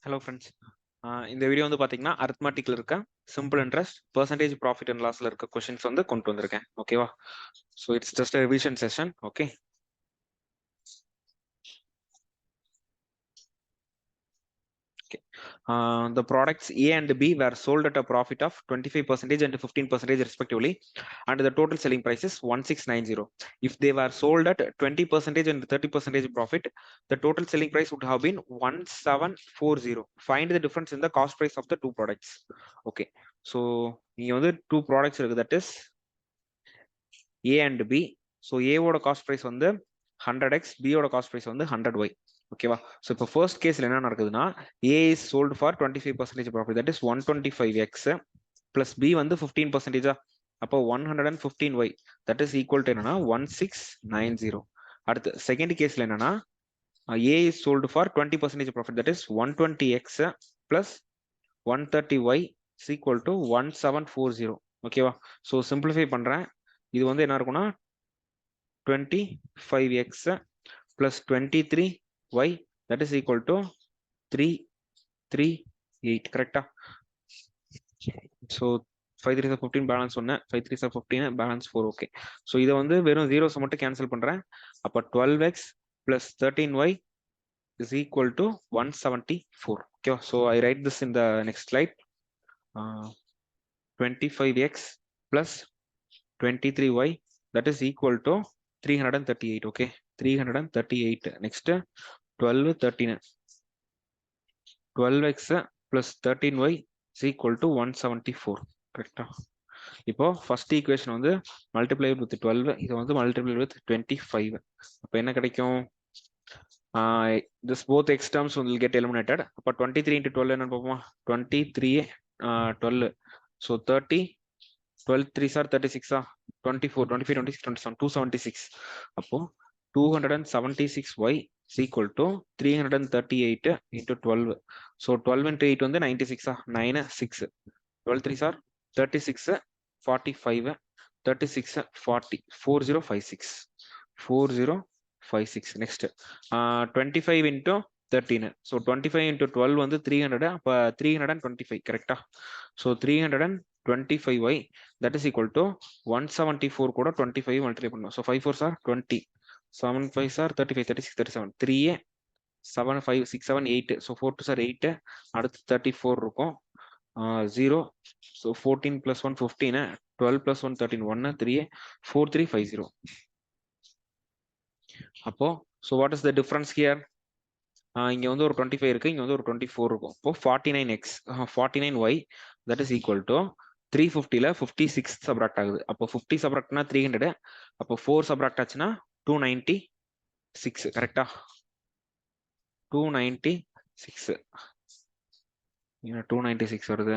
Hello friends, இந்த video வந்து பார்த்தீங்கன்னா அரித்மெட்டிக்ல இருக்க simple interest percentage profit and லாஸ்ல இருக்க கொஸ்டின்ஸ் வந்து கொண்டு வந்திருக்கேன். ஓகேவா? So it's just revision session. Okay, the products A and B were sold at a profit of 25% and 15% respectively, and the total selling price is 1690. If they were sold at 20% and 30% profit, the total selling price would have been 1740. Find the difference in the cost price of the two products. Okay, so here two products, that is A and B. So A ஓட cost price வந்து 100x, B ஓட cost price வந்து 100y. ஓகேவா? So இப்போ first கேஸ்ல என்ன நடக்குதுன்னா, A is sold for 25% profit, that is 125x, plus B வந்து 15%. அப்போ 115y, that is equal to என்னன்னா 1690. அடுத்து செகண்ட் கேஸ்ல என்னன்னா, A is sold for 20% profit, that is 120x plus 130y is equal to 1740. ஓகேவா? ஸோ சிம்பிளிஃபை பண்றேன். இது வந்து என்ன இருக்கும்னா 25x plus 23y, that is equal to 338. கரெக்டா? So 5 3 15 balance 1, 5 3 15 balance 4. Okay, so இதை வந்து வெறும் ஜீரோஸ் மட்டும் கேன்சல் பண்றேன். அப்போ 12x plus 13y is equal to 174. Okay, so I write this in the next slide. 25x plus 23y, that is equal to 338. okay, 338. next 12 13, 12x plus 13y is equal to 174. correct? இப்போ first equation வந்து multiply with 12, இது வந்து multiply with 25. அப்போ என்ன கிடைக்கும்? this both x terms will get eliminated. அப்போ 23 into 12 என்னன்னு பார்ப்போமா? 23 12, so 30, 12 3s are 36, 24 25 26 27 276. அப்போ 276y is equal to 338 into 12. so 12 into 8 வந்து 96, 9 6, 12 3s are 36, 45, 36 40, 4056, 4056. next 25 into 13, so 25 into 12 வந்து 300, அப்ப 325. கரெக்டா? so 325y, that is equal to 174 கூட 25 மல்டிப்ளை பண்ணணும். so 5 4s are 20, 7 5s are 35, 36 37, 3 7 5 6 7 8, so 4 2s are 8, அடுத்து 34 இருக்கும். 0, so 14 plus 1 15, 12 plus 1 13, 1 3 4 3 5 0. அப்போ so what is the difference here? இங்க வந்து ஒரு 25 இருக்கு, இங்க வந்து ஒரு 24 இருக்கும். அப்போ 49x 49y, that is equal to 350ல 56 subtract ஆகுது. அப்போ 50 சப்ராக்ட்னா 300, அப்போ 4 சப்ராக்ட் ஆச்சுன்னா 296. கரெக்டா? 296. 296 வருது.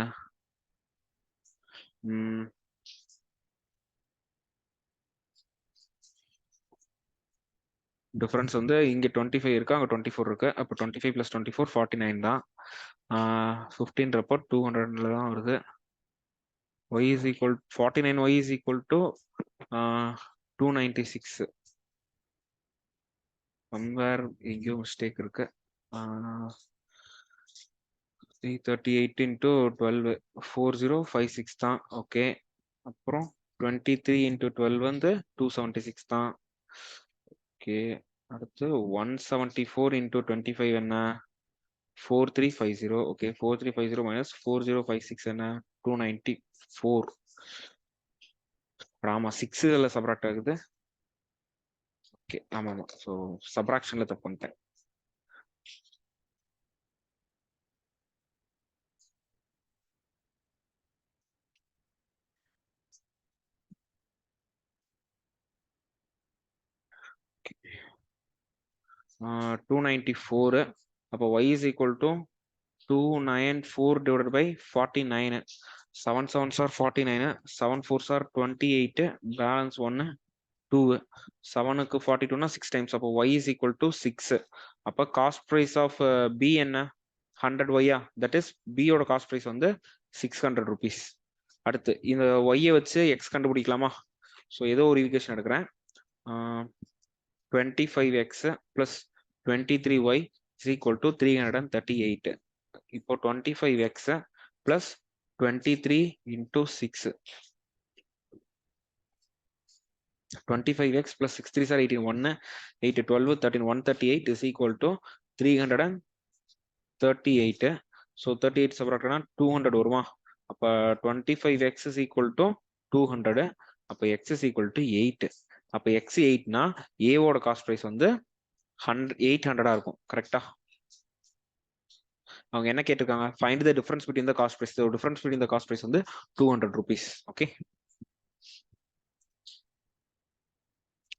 டிஃபரன்ஸ் வந்து இங்க 25 இருக்கு, அங்க 24 இருக்கு. அப்போ 25 plus 24 49 தான். 15 200ல தான் வருது. y is equal 49y is equal to 296. somewhere எங்கேயோ மிஸ்டேக் இருக்கு. 338 into 12 4056 தான். ஓகே, அப்புறம் 23 into 12 வந்து 276 தான். ஓகே, அடுத்து 174 into 25 என்ன? 4350. ஓகே, 4350 minus 4056 என்ன? 294. ஆமா, 6 இதுல சப்ராக்ட் ஆகுது. ஓகே, ஆமா ஆமா, ஸோ சப்ராக்ஷன்ல தப்பு பண்ணிட்டேன். Uh, 294. அப்போ y is equal to 294 divided by 49. 7 7s are 49, 7 4s are 28, balance 1 2, 7க்கு 42னா 6 times. அப்போ y is equal to 6. அப்போ காஸ்ட் பிரைஸ் ஆஃப் B என்ன? 100y. that is B ஓட காஸ்ட் பிரைஸ் வந்து 600 rupees. அடுத்து இந்த y வச்சு x கண்டுபிடிக்கலாமா? ஸோ ஏதோ ஒரு ஈக்குவேஷன் எடுக்கிறேன். 25x plus 23y is equal to 338. இப்போ 25x plus 23 into 6. 25x plus 6 3s are 18, 1, 8, 12, 13, 138 is equal to 338. So 38 subtracted 200 வருமா? அப்ப 25x is equal to 200. அப்ப x is equal to 8. அப்ப x 8னா a ஓட காஸ்ட் பிரைஸ் வந்து 800 இருக்கும். கரெக்டா? அவங்க என்ன கேட்டிருக்காங்க? Find the difference between the cost price. Difference between the cost price வந்து 200 rupees. Okay.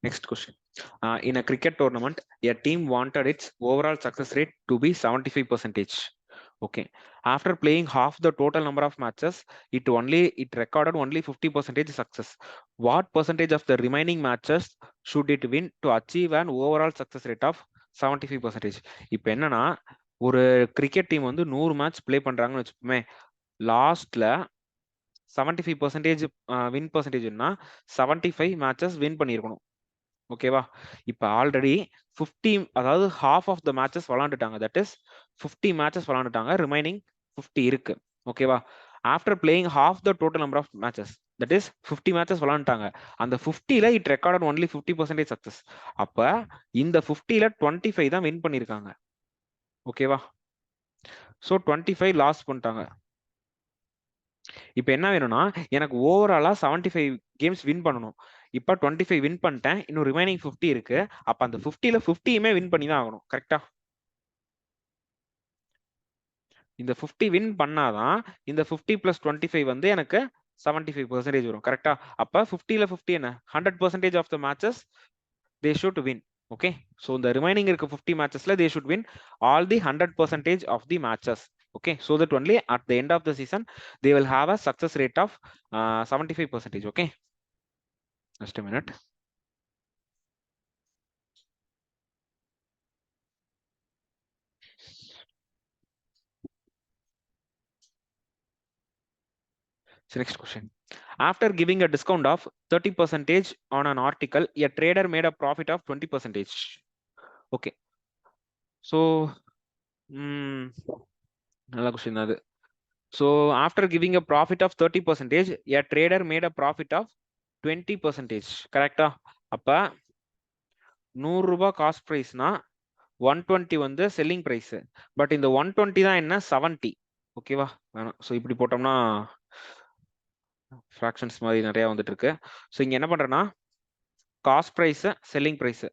Next question. In a cricket tournament, a team wanted its overall success rate to be 75%. Okay. After playing half the total number of matches, it recorded only 50% success. What percentage of the remaining matches should it win to achieve an overall success rate of 75%? இப்போ என்னன்னா ஒரு cricket team வந்து 100 match play பண்றாங்கன்னு வச்சுப்போமே, லாஸ்ட்ல 75% win பர்சன்டேஜ்னா 75 matches win பண்ணியிருக்கணும். ஓகேவா? இப்போ ஆல்ரெடி 50, அதாவது half ஆஃப் த மேட்சஸ் விளாண்டுட்டாங்க. தட் இஸ் 50 மேட்சஸ் விளாண்டுட்டாங்க, ரிமைனிங் 50 இருக்கு. ஓகேவா? After playing half the total number of matches, that is 50 matches விளாண்டுட்டாங்க. அந்த 50ல இட் ரெக்கார்டட் ஒன்லி 50% சக்சஸ். அப்ப இந்த 50ல 25 தான் வின் பண்ணிருக்காங்க. ஓகேவா? ஸோ 25 லாஸ் பண்ணிட்டாங்க. இப்போ என்ன வேணும்னா எனக்கு ஓவராலா 75 கேம்ஸ் வின் பண்ணணும். இப்போ 25 வின் பண்ணிட்டேன், இன்னும் ரிமைனிங் 50 இருக்கு. அப்ப அந்த 50ல 50யுமே வின் பண்ணி தான் ஆகணும். கரெக்டா? இந்த 50 வின் பண்ணாதான் இந்த 50 பிளஸ் 25 வந்து எனக்கு 75% வரும். கரெக்டா? அப்ப 50ல 50 என்ன? 100% of the matches they should win. Okay. So இந்த ரிமைனிங் இருக்க 50 மேட்சஸ்ல they should win all the 100% of the matches. Okay, so that only at the end of the season they will have a success rate of 75%. Okay, just a minute. So next question. After giving a discount of 30% on an article, a trader made a profit of 20%. Okay, so நல்ல question அது. So after giving a profit of 30%, a trader made a profit of 20%. கரெக்டா? அப்ப 100 ரூபாய் cost பிரைஸ்னா 120 வந்து selling price. But இந்த 120 தான் என்ன? 70. ஓகேவா? வேணாம். ஸோ இப்படி போட்டோம்னா ஃப்ராக்ஷன்ஸ் மாதிரி நிறைய வந்துட்டு இருக்கு. ஸோ இங்க என்ன பண்றேன்னா cost price, selling price,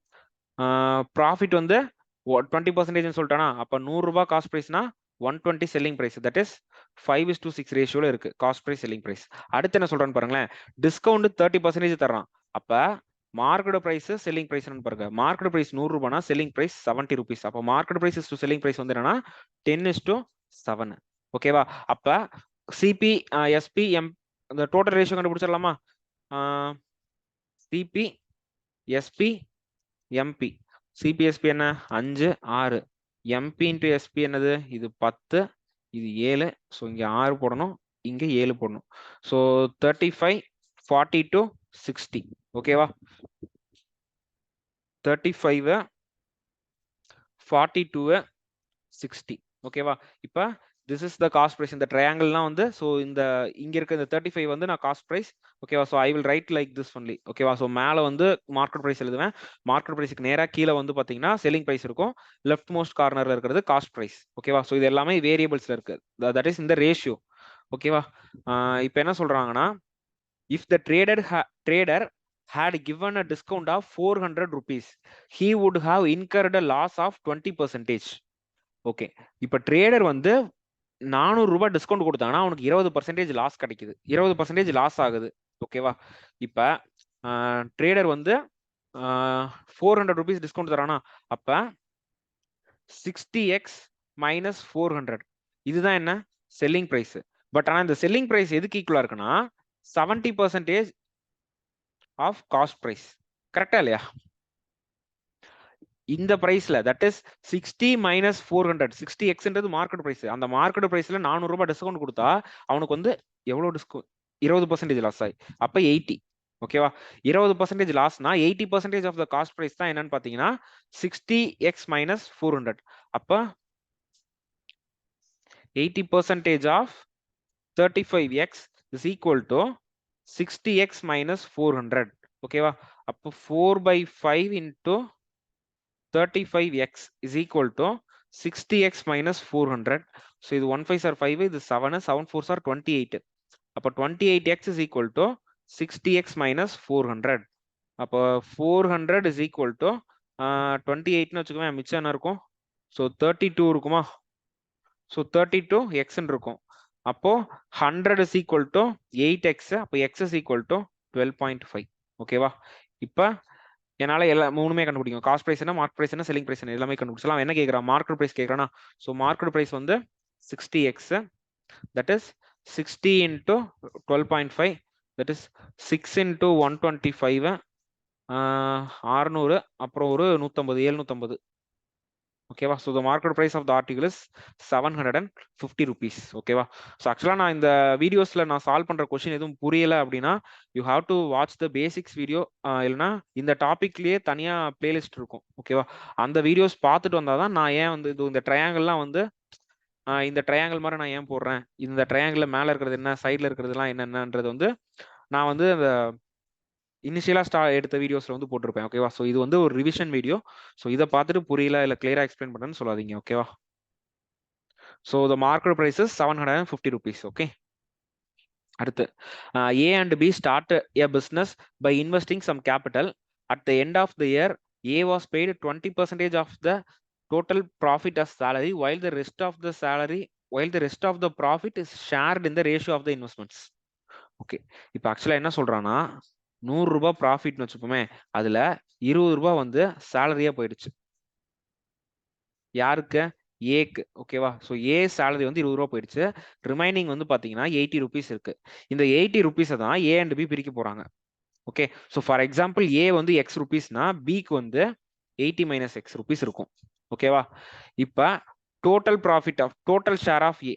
profit வந்து 20% சொல்லிட்டானா, அப்ப 100 ரூபாய் காஸ்ட் பிரைஸ்னா 120 செல்லிங் பிரைஸ். தட் இஸ் 5:6 ரேஷியோல இருக்கு காஸ்ட் பிரைஸ், செல்லிங் பிரைஸ். அடுத்து என்ன சொல்றான்னு பாருங்களேன், டிஸ்கவுண்ட் 30% தர்றான். அப்ப மார்க்கெட் பிரைஸ், செல்லிங் பிரைஸ் பாருங்க. மார்க்கெட் பிரைஸ் 100 ரூபாய்னா செல்லிங் பிரைஸ் 70 rupees. அப்ப market price to selling price வந்து என்னன்னா 10:7. ஓகேவா? அப்ப சிபி, எஸ்பி, எம் அந்த டோட்டல் ரேஷியோ கண்டுபிடிச்சிடலாமா? CP, SP, MP. சிபிஎஸ்பி என்ன? 5, 6. எம்பி இன்டு எஸ்பி என்னது? இது 10, இது 7. ஸோ இங்க 6 போடணும், இங்க 7 போடணும். ஸோ 35, 42, 60. ஓகேவா? 35, 42, 60. ஓகேவா? இப்ப this is the cost price. இந்த ட்ரையாங்கிள்லாம் வந்து ஸோ இந்த இங்க இருக்க இந்த 35 வந்து நான் காஸ்ட் பிரைஸ். ஓகேவா? So I will write like this only. ஓகேவா? ஸோ மேல வந்து மார்க்கெட் பிரைஸ் எழுதுவேன். மார்க்கெட் பிரைஸ்க்கு நேரா கீழே வந்து பாத்தீங்கன்னா செல்லிங் பிரைஸ் இருக்கும். லெஃப்ட் மோஸ்ட் கார்னர்ல இருக்கிறது காஸ்ட் பிரைஸ். ஓகேவா? ஸோ இது எல்லாமே வேரியபிள்ஸ்ல இருக்கு. தட் இஸ் இந்த ரேஷியோ. ஓகேவா? இப்போ என்ன சொல்றாங்கன்னா, if the trader had given a discount of 400 rupees, he would have incurred a loss of 20%. Okay. இப்ப ட்ரேடர் வந்து 400 ரூபாய் டிஸ்கவுண்ட் கொடுத்தாங்கன்னா அவனுக்கு 20% லாஸ் கிடைக்குது, 20% லாஸ் ஆகுது. ஓகேவா? இப்ப ட்ரேடர் வந்து 400 rupees டிஸ்கவுண்ட் தரானா, அப்ப 60x minus 400 இதுதான் என்ன? Selling price. பட் ஆனா இந்த செல்லிங் பிரைஸ் எதுக்கு ஈக்குவலா இருக்குன்னா 70% ஆஃப் காஸ்ட் பிரைஸ். கரெக்டா இல்லையா? இந்த பிரைஸ்ல தட் இஸ் 60 minus 400, 60xன்றது மார்க்கெட் பிரைஸ். அந்த மார்க்கெட் பிரைஸ்ல 400 ரூபாய் டிஸ்கவுண்ட் கொடுத்தா அவனுக்கு வந்து எவ்வளவு டிஸ்கவுண்ட்? 20% லாஸ் ஆகி அப்ப 80. ஓகேவா? 20% லாஸ்னா 80% ஆஃப் த காஸ்ட் பிரைஸ் தான் என்னன்னு பாத்தீங்கன்னா 60x minus 400. அப்ப 80% of 35x is equal to 60x minus 400. ஓகேவா? அப்போ 4/5 into 35x is equal to 60x minus 400. So இது 1 5s are 5, இது 7, 7 4s are 28. அப்போ 28x is equal to 60x minus 400. அப்போ 400 is equal to 28ன்னு வச்சுக்கோங்க, மிச்சம் என்ன இருக்கும்? ஸோ 32 இருக்குமா? ஸோ 32x இருக்கும். அப்போ 100 is equal to 8x. அப்போ x is equal to 12.5. ஓகேவா? இப்போ என்னால எல்லா மூணுமே கண்டுபிடிக்கும். காஸ்ட் பிரைஸ் என்ன, மார்க் பிரைஸ் என்ன, செல்லிங் பிரைஸ் என்ன, எல்லாமே கண்டுபிடிச்சலாம். என்ன கேட்குறான்? மார்க்கெட் பிரைஸ் கேட்குறானா? ஸோ மார்க்கெட் பிரைஸ் வந்து 60x, that is 60 into 12.5, that is 6 into 125, 600, அப்புறம் ஒரு 150, 750. ஓகேவா? So the market price of the article is 750 rupees. ஓகேவா? ஸோ ஆக்சுவலாக நான் இந்த வீடியோஸில் நான் சால்வ் பண்ணுற கொஸ்டின் எதுவும் புரியலை அப்படின்னா you have to watch the basics video, இல்லைனா இந்த டாபிக்லேயே தனியாக பிளேலிஸ்ட் இருக்கும். ஓகேவா? அந்த வீடியோஸ் பார்த்துட்டு வந்தால் தான் நான் ஏன் வந்து இந்த ட்ரையாங்கிள்லாம் வந்து இந்த ட்ரையாங்கிள் மாதிரி நான் ஏன் போடுறேன், இந்த ட்ரையாங்கிள் மேலே இருக்கிறது என்ன, சைடில் இருக்கிறதுலாம் என்னென்னன்றது வந்து நான் வந்து அந்த இனிஷியலா எடுத்த வீடியோஸ்ல வந்து போட்டிருப்பேன். ஓகேவா? ஸோ இது வந்து ஒரு ரிவிஷன் வீடியோ. ஸோ இதை பார்த்துட்டு புரியல இல்லை கிளியரா எக்ஸ்பிளைன் பண்ணுறேன்னு சொல்லாதீங்க. ஓகேவா? So the market price is 750 rupees. Okay, அடுத்து A and B start a business by investing some capital. At the end of the year, A was paid 20% of the total profit as salary, while the rest of the profit is shared in the ratio of the investments. Okay, இப்போ ஆக்சுவலா என்ன சொல்றான்னா 100 ரூபாய் ப்ராஃபிட்னு வச்சுப்போமே, அதுல 20 ரூபாய் வந்து சேலரியா போயிடுச்சு. யாருக்கு? ஏக்கு. ஓகேவா? ஸோ ஏ சேலரி வந்து 20 ரூபாய் போயிடுச்சு. ரிமைனிங் வந்து பாத்தீங்கன்னா 80 rupees இருக்கு. இந்த 80 rupees தான் ஏ அண்ட் பி பிரிக்க போறாங்க. Okay, so for example A வந்து எக்ஸ் ருபீஸ்னா பிக்கு வந்து 80 minus x rupees இருக்கும். ஓகேவா? இப்ப total profit of total share of A,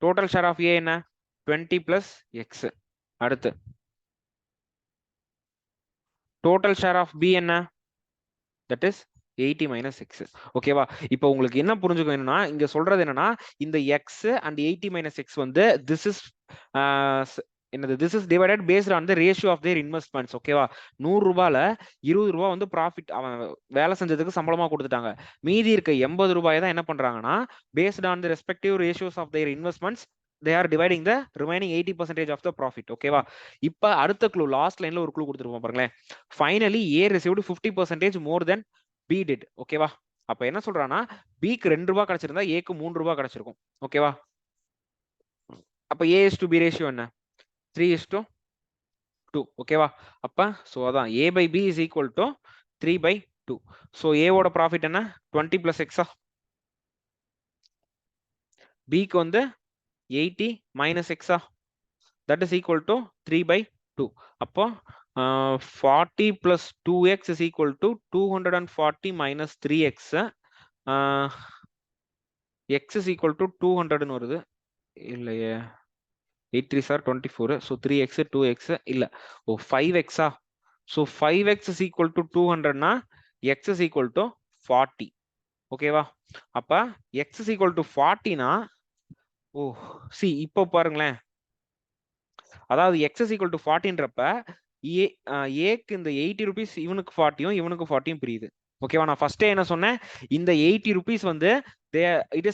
total share of A என்ன? 20 plus x. அடுத்து டோட்டல் ஷேர் ஆஃப் பி என்ன? That is 80 minus x. ஓகேவா? இப்போ உங்களுக்கு என்ன புரிஞ்சுக்கும் என்னன்னா, இங்க சொல்றது என்னன்னா, இந்த x and 80 minus x வந்து this is என்னது, this is divided based on the ratio of their investments. ஓகேவா? 100 ரூபாயில 20 ரூபாய் வந்து ப்ராஃபிட் அவன் வேலை செஞ்சதுக்கு சம்பளமா கொடுத்துட்டாங்க. மீதி இருக்க 80 ரூபாய் தான் என்ன பண்றாங்கன்னா, based on the respective ratios of their investments, they are dividing the remaining 80% of the profit. ஓகேவா? இப்ப அடுத்த க்ளூ, லாஸ்ட் லைன்ல ஒரு க்ளூ கொடுத்துருப்போம் பாருங்களேன். Finally A received 50% more than B did. ஓகேவா? அப்ப என்ன சொல்றான்னா, பிக்கு 2 ரூபாய் கிடைச்சிருந்தா ஏக்கு 3 ரூபாய் கிடைச்சிருக்கும். ஓகேவா? அப்ப A is to be ratio என்ன? 3:2. ஓகேவா? அப்ப சோ அதான் a by b is equal to 3/2. So a ஓட ப்ராஃபிட் என்ன? 20 plus x. b க்கு வந்து 80 minus x. that is equal to 3/2. அப்போ 40 plus 2x is equal to 240 minus 3x. x is equal to 200 வருது இல்லையே, 8 3s are 24. so 3x 2x இல்ல, ஓ 5x. so 5x is equal to 200 னா x is equal to 40. ஓகேவா? அப்ப x is equal to 40 னா, ஓ C இப்போ பாருங்களேன், அதாவது x is equal to 40ன்றப்ப ஏக்கு இந்த 80 rupees இவனுக்கு 40யும் இவனுக்கு 40யும் பிரியுது. ஓகேவா? நான் ஃபர்ஸ்டே என்ன சொன்னேன், இந்த 80 rupees வந்து it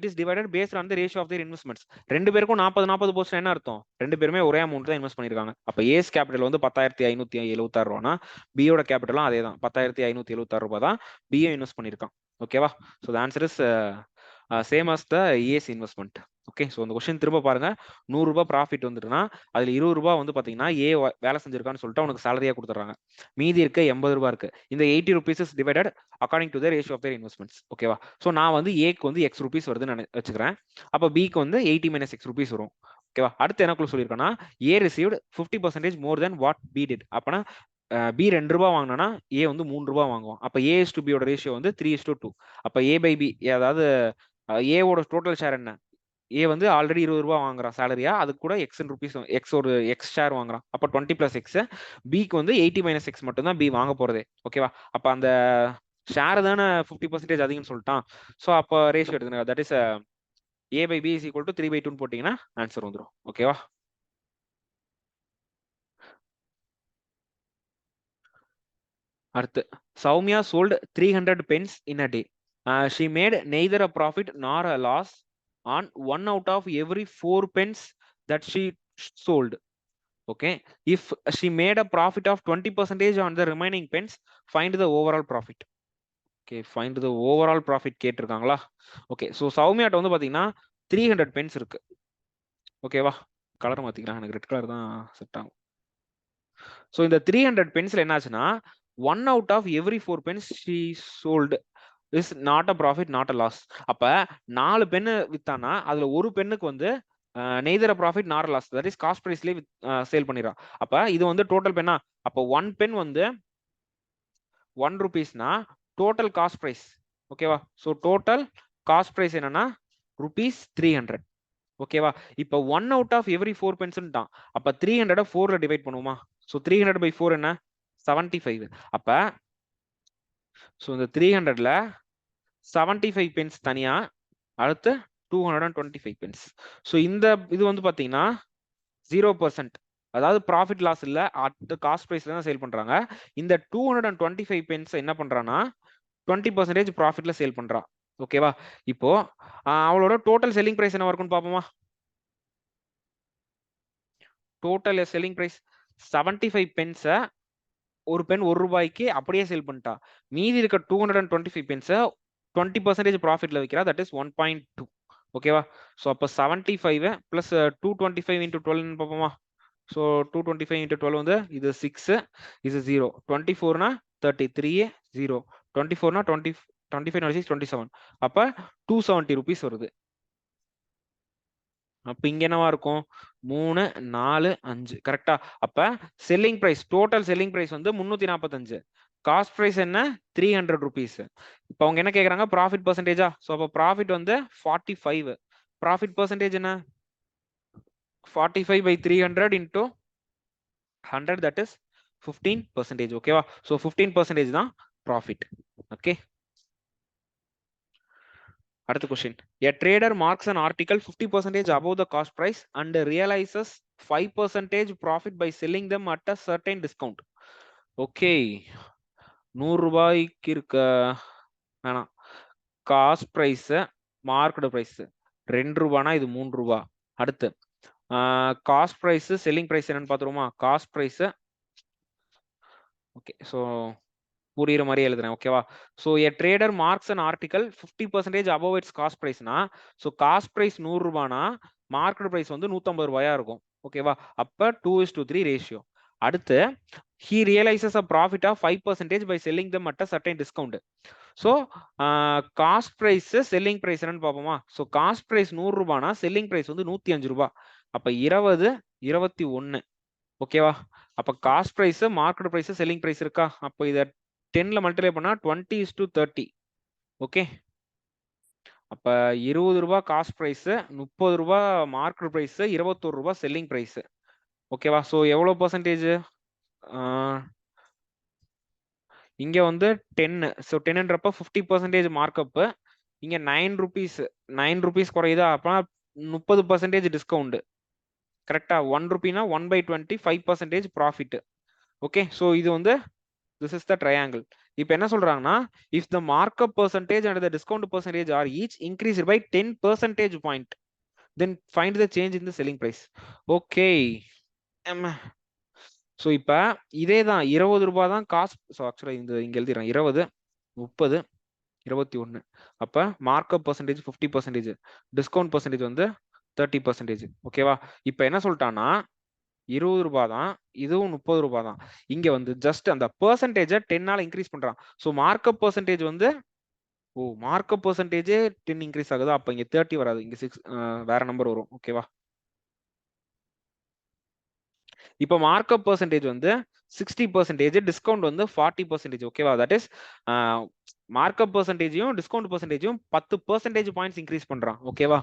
is divided based on the ratio of their investments. ரெண்டு பேருக்கும் 40% என்ன அர்த்தம்? ரெண்டு பேருமே ஒரே அமௌண்ட் தான் இன்வெஸ்ட் பண்ணிருக்காங்க. அப்ப ஏஸ் கேபிட்டல் வந்து 10,576 ரூபானா பியோட கேபிட்டலும் அதே தான், 10,576 ரூபாய் தான் பியும் இன்வெஸ்ட் பண்ணிருக்கான். ஓகேவா? So the answer is same as the A's investment. Okay, so அந்த கொஸ்டின் திரும்ப பாருங்க. 100 ரூபாய் ப்ராஃபிட் வந்துட்டுனா அதுல 20 ரூபாய் வந்து பாத்தீங்கன்னா ஏ வேலை செஞ்சிருக்கான்னு சொல்லிட்டு அவனுக்கு சேலரியா கொடுத்துறாங்க. மீதி இருக்க 80 ரூபாய் இருக்கு. இந்த 80 rupees is divided according to the ratio of their investments. ஓகேவா? ஸோ நான் வந்து ஏக்கு வந்து x rupees வருதுன்னு வச்சுக்கிறேன். அப்ப பிக்கு வந்து 80 minus x rupees வரும். ஓகேவா? அடுத்து என்ன சொல்லியிருக்கேன்னா, A received 50% more then what B did. அப்பனா பி 2 ரூபாய் வாங்கினா ஏ வந்து 3 ரூபாய் வாங்குவோம். அப்ப ஏ இஸ் டு பியோட ரேஷியோ வந்து 3:2. அப்ப ஏ பை பி, அதாவது ஏவோட டோட்டல் ஷேர் என்ன? ஏ வந்து ஆல்ரெடி 20 ரூபாய் வாங்குறான் சேலரியா, அது கூட எக்ஸ் ருபீஸ் எக்ஸ் ஒரு எக்ஸ் ஷேர் வாங்குறான். அப்ப 20 plus x. பிக்கு வந்து 80 minus x மட்டும் தான் பி வாங்க போறதே. ஓகேவா? அப்ப அந்த ஷேர் தானே 50% அதிகம்னு சொல்லிட்டான். ஸோ அப்போ ரேஷியோ எடுத்துங்க. That is A by B is equal to 3/2 போட்டீங்கன்னா ஆன்சர் வந்துடும். ஓகேவா? அடுத்து Soumya sold 300 pens in a day. She made neither a profit nor a loss on 1 out of every 4 pens that she sold. Okay, if she made a profit of 20% on the remaining pens, find the overall profit. Okay, find the overall profit கேட்டிருக்காங்களா? Okay, so சௌமியாட்ட வந்து பாத்தீங்கன்னா 300 pens இருக்கு. ஓகேவா? Colour மாத்திக்கலாம், எனக்கு red colour தான் set ஆகும். ஸோ இந்த 300 பென்ஸ்ல என்னாச்சுன்னா 1 out of every 4 pens she sold is not a profit not a loss. அப்ப 4 பென்னு வித்தானா அதுல ஒரு பெண்ணுக்கு வந்து neither profit nor loss, that is cost பிரைஸ்லேயே சேல் பண்ணிடுறான். அப்ப இது வந்து டோட்டல் பென்னா, அப்போ 1 பென் வந்து 1 rupeesனா டோட்டல் காஸ்ட் பிரைஸ். ஓகேவா? ஸோ டோட்டல் காஸ்ட் பிரைஸ் என்னன்னா rupees 300. ஓகேவா? இப்போ 1 out of every 4 பென்ஸ்ன்ட்டான். அப்ப 300 4ல டிவைட் பண்ணுவோமா? ஸோ 300 by 4 என்ன 75. அப்ப ஸோ இந்த 300ல 75 பென்ஸ் தனியா, அடுத்து 225 பென்ஸ். ஸோ இந்த இது வந்து பாத்தீங்கன்னா 0%, அதாவது ப்ராஃபிட் லாஸ் இல்ல, அட் காஸ்ட் பிரைஸ்ல தான் சேல் பண்றாங்க. இந்த 225 பென்ஸ் என்ன பண்றான்னா 20% ப்ராஃபிட்ல சேல் பண்றா. ஓகேவா? இப்போ அவளோட டோட்டல் செல்லிங் பிரைஸ் என்ன இருக்கும்னு பாப்போமா? டோட்டல் செல்லிங் பிரைஸ் 75 பென்ஸை ஒரு பென் 1 ரூபாய்க்கு அப்படியே சேல் பண்ணிட்டா. மீதி இருக்க 225 பென்ஸை 20% ப்ராஃபிட்ல வைக்கிறா, தட் இஸ் 1.2. ஓகேவா? ஸோ அப்போ 75 பிளஸ் 225 இன்டூ 12 பார்ப்போமா? ஸோ 225 இன்டூ 12 வந்து இது 6, இது 0, 24னா 33, 0, 24னா 20, 25, 26, 27. அப்போ 270 rupees வருது. அப்ப இங்க என்னவா இருக்கும் 3, 4, 5 கரெக்டா? அப்ப selling price, total selling price வந்து 345, காஸ்ட் பிரைஸ் என்ன 300 rupees. இப்ப அவங்க என்ன கேக்குறாங்க ப்ராஃபிட் பெர்சன்டேஜா? சோ அப்ப ப்ராஃபிட் வந்து 45, ப்ராஃபிட் பெர்சன்டேஜ் என்ன 45 by 300 into 100, that is 15%. ஓகேவா? சோ 15% தான் ப்ராஃபிட். ஓகே, அடுத்த question. A trader marks an article 50% above the cost price and realizes 5% profit by selling them at a certain discount. Okay, 100 ரூபாய்க்கு இருக்க வேணாம், cost price market price 2 ரூபானா இது 3 ரூபா. அடுத்து காஸ்ட் பிரைஸ் செல்லிங் பிரைஸ் என்னன்னு பாத்துருமா? காஸ்ட் பிரைஸ், ஓகே, ஸோ புரியுற மாதிரி எழுதுறேன். ஓகேவா? So a trader marks an article 50% above its cost பிரைஸ்னா, ஸோ காஸ்ட் பிரைஸ் 100 ரூபானா மார்க்கெட் பிரைஸ் வந்து 150 ரூபாயா இருக்கும். ஓகேவா? அப்ப 2:3 ரேஷியோ. அடுத்து he realizes a profit of 5% by selling them at a certain discount. So cost price selling price என்னன்னு பார்ப்போமா? ஸோ காஸ்ட் பிரைஸ் 100 ரூபானா செல்லிங் பிரைஸ் வந்து 105 ரூபாய். அப்ப 20, 21. ஓகேவா? அப்ப cost price market price selling price இருக்கா? அப்போ இத 10ல மல்டிப்ளை பண்ணா 20:30. ஓகே, அப்ப 20 ரூபாய் காஸ்ட் பிரைஸ், 30 ரூபாய் மார்க்கெட் பிரைஸ், 21 ரூபாய் செல்லிங் பிரைஸ். ஓகேவா? சோ எவ்வளவு பெர்சன்டேஜ்? இங்க வந்து 10, ஸோ 10ன்றப்ப 50% மார்க்அப். இங்க 9 rupees, 9 rupees குறையுதா? அப்ப 30% டிஸ்கவுண்ட். கரெக்டா? 1 ரூபினா 1/20, 5% ப்ராஃபிட். ஓகே, ஸோ இது வந்து this is the triangle. இப்போ என்ன சொல்றாங்கன்னா, if the markup percentage and the discount percentage are each increased by 10 percentage point, then find the change in the selling price. Okay, so இப்ப இதே தான் 20 ரூபாய் தான் காஸ்ட். ஸோ ஆக்சுவலா இங்க எழுதிடுறேன் 20, 30, 21. அப்ப மார்க்அப் பர்சன்டேஜ் 50%, டிஸ்கவுண்ட் பர்சன்டேஜ் வந்து 30%. ஓகேவா? இப்ப என்ன சொல்லிட்டான்னா 20 ரூபாய் தான், இதுவும் 30 ரூபாய் தான். இங்க வந்து ஜஸ்ட் அந்த பெர்சன்டேஜ் 10ஆல இன்க்ரீஸ் பண்றான். சோ மார்க்அப் பெர்சன்டேஜ் வந்து மார்க்அப் பெர்சன்டேஜ் 10 இன்க்ரீஸ் ஆகுது. அப்ப இங்க 30 வராது, இங்க 6 வேற நம்பர் வரும். ஓகேவா? இப்போ மார்க்அப் பெர்சன்டேஜ் வந்து 60%, டிஸ்கவுண்ட் வந்து 40%. ஓகேவா? தட் இஸ் மார்க்அப் பெர்சன்டேஜையும் டிஸ்கவுண்ட் பெர்சன்டேஜையும் 10% பாயிண்ட்ஸ் இன்க்ரீஸ் பண்றான். ஓகேவா?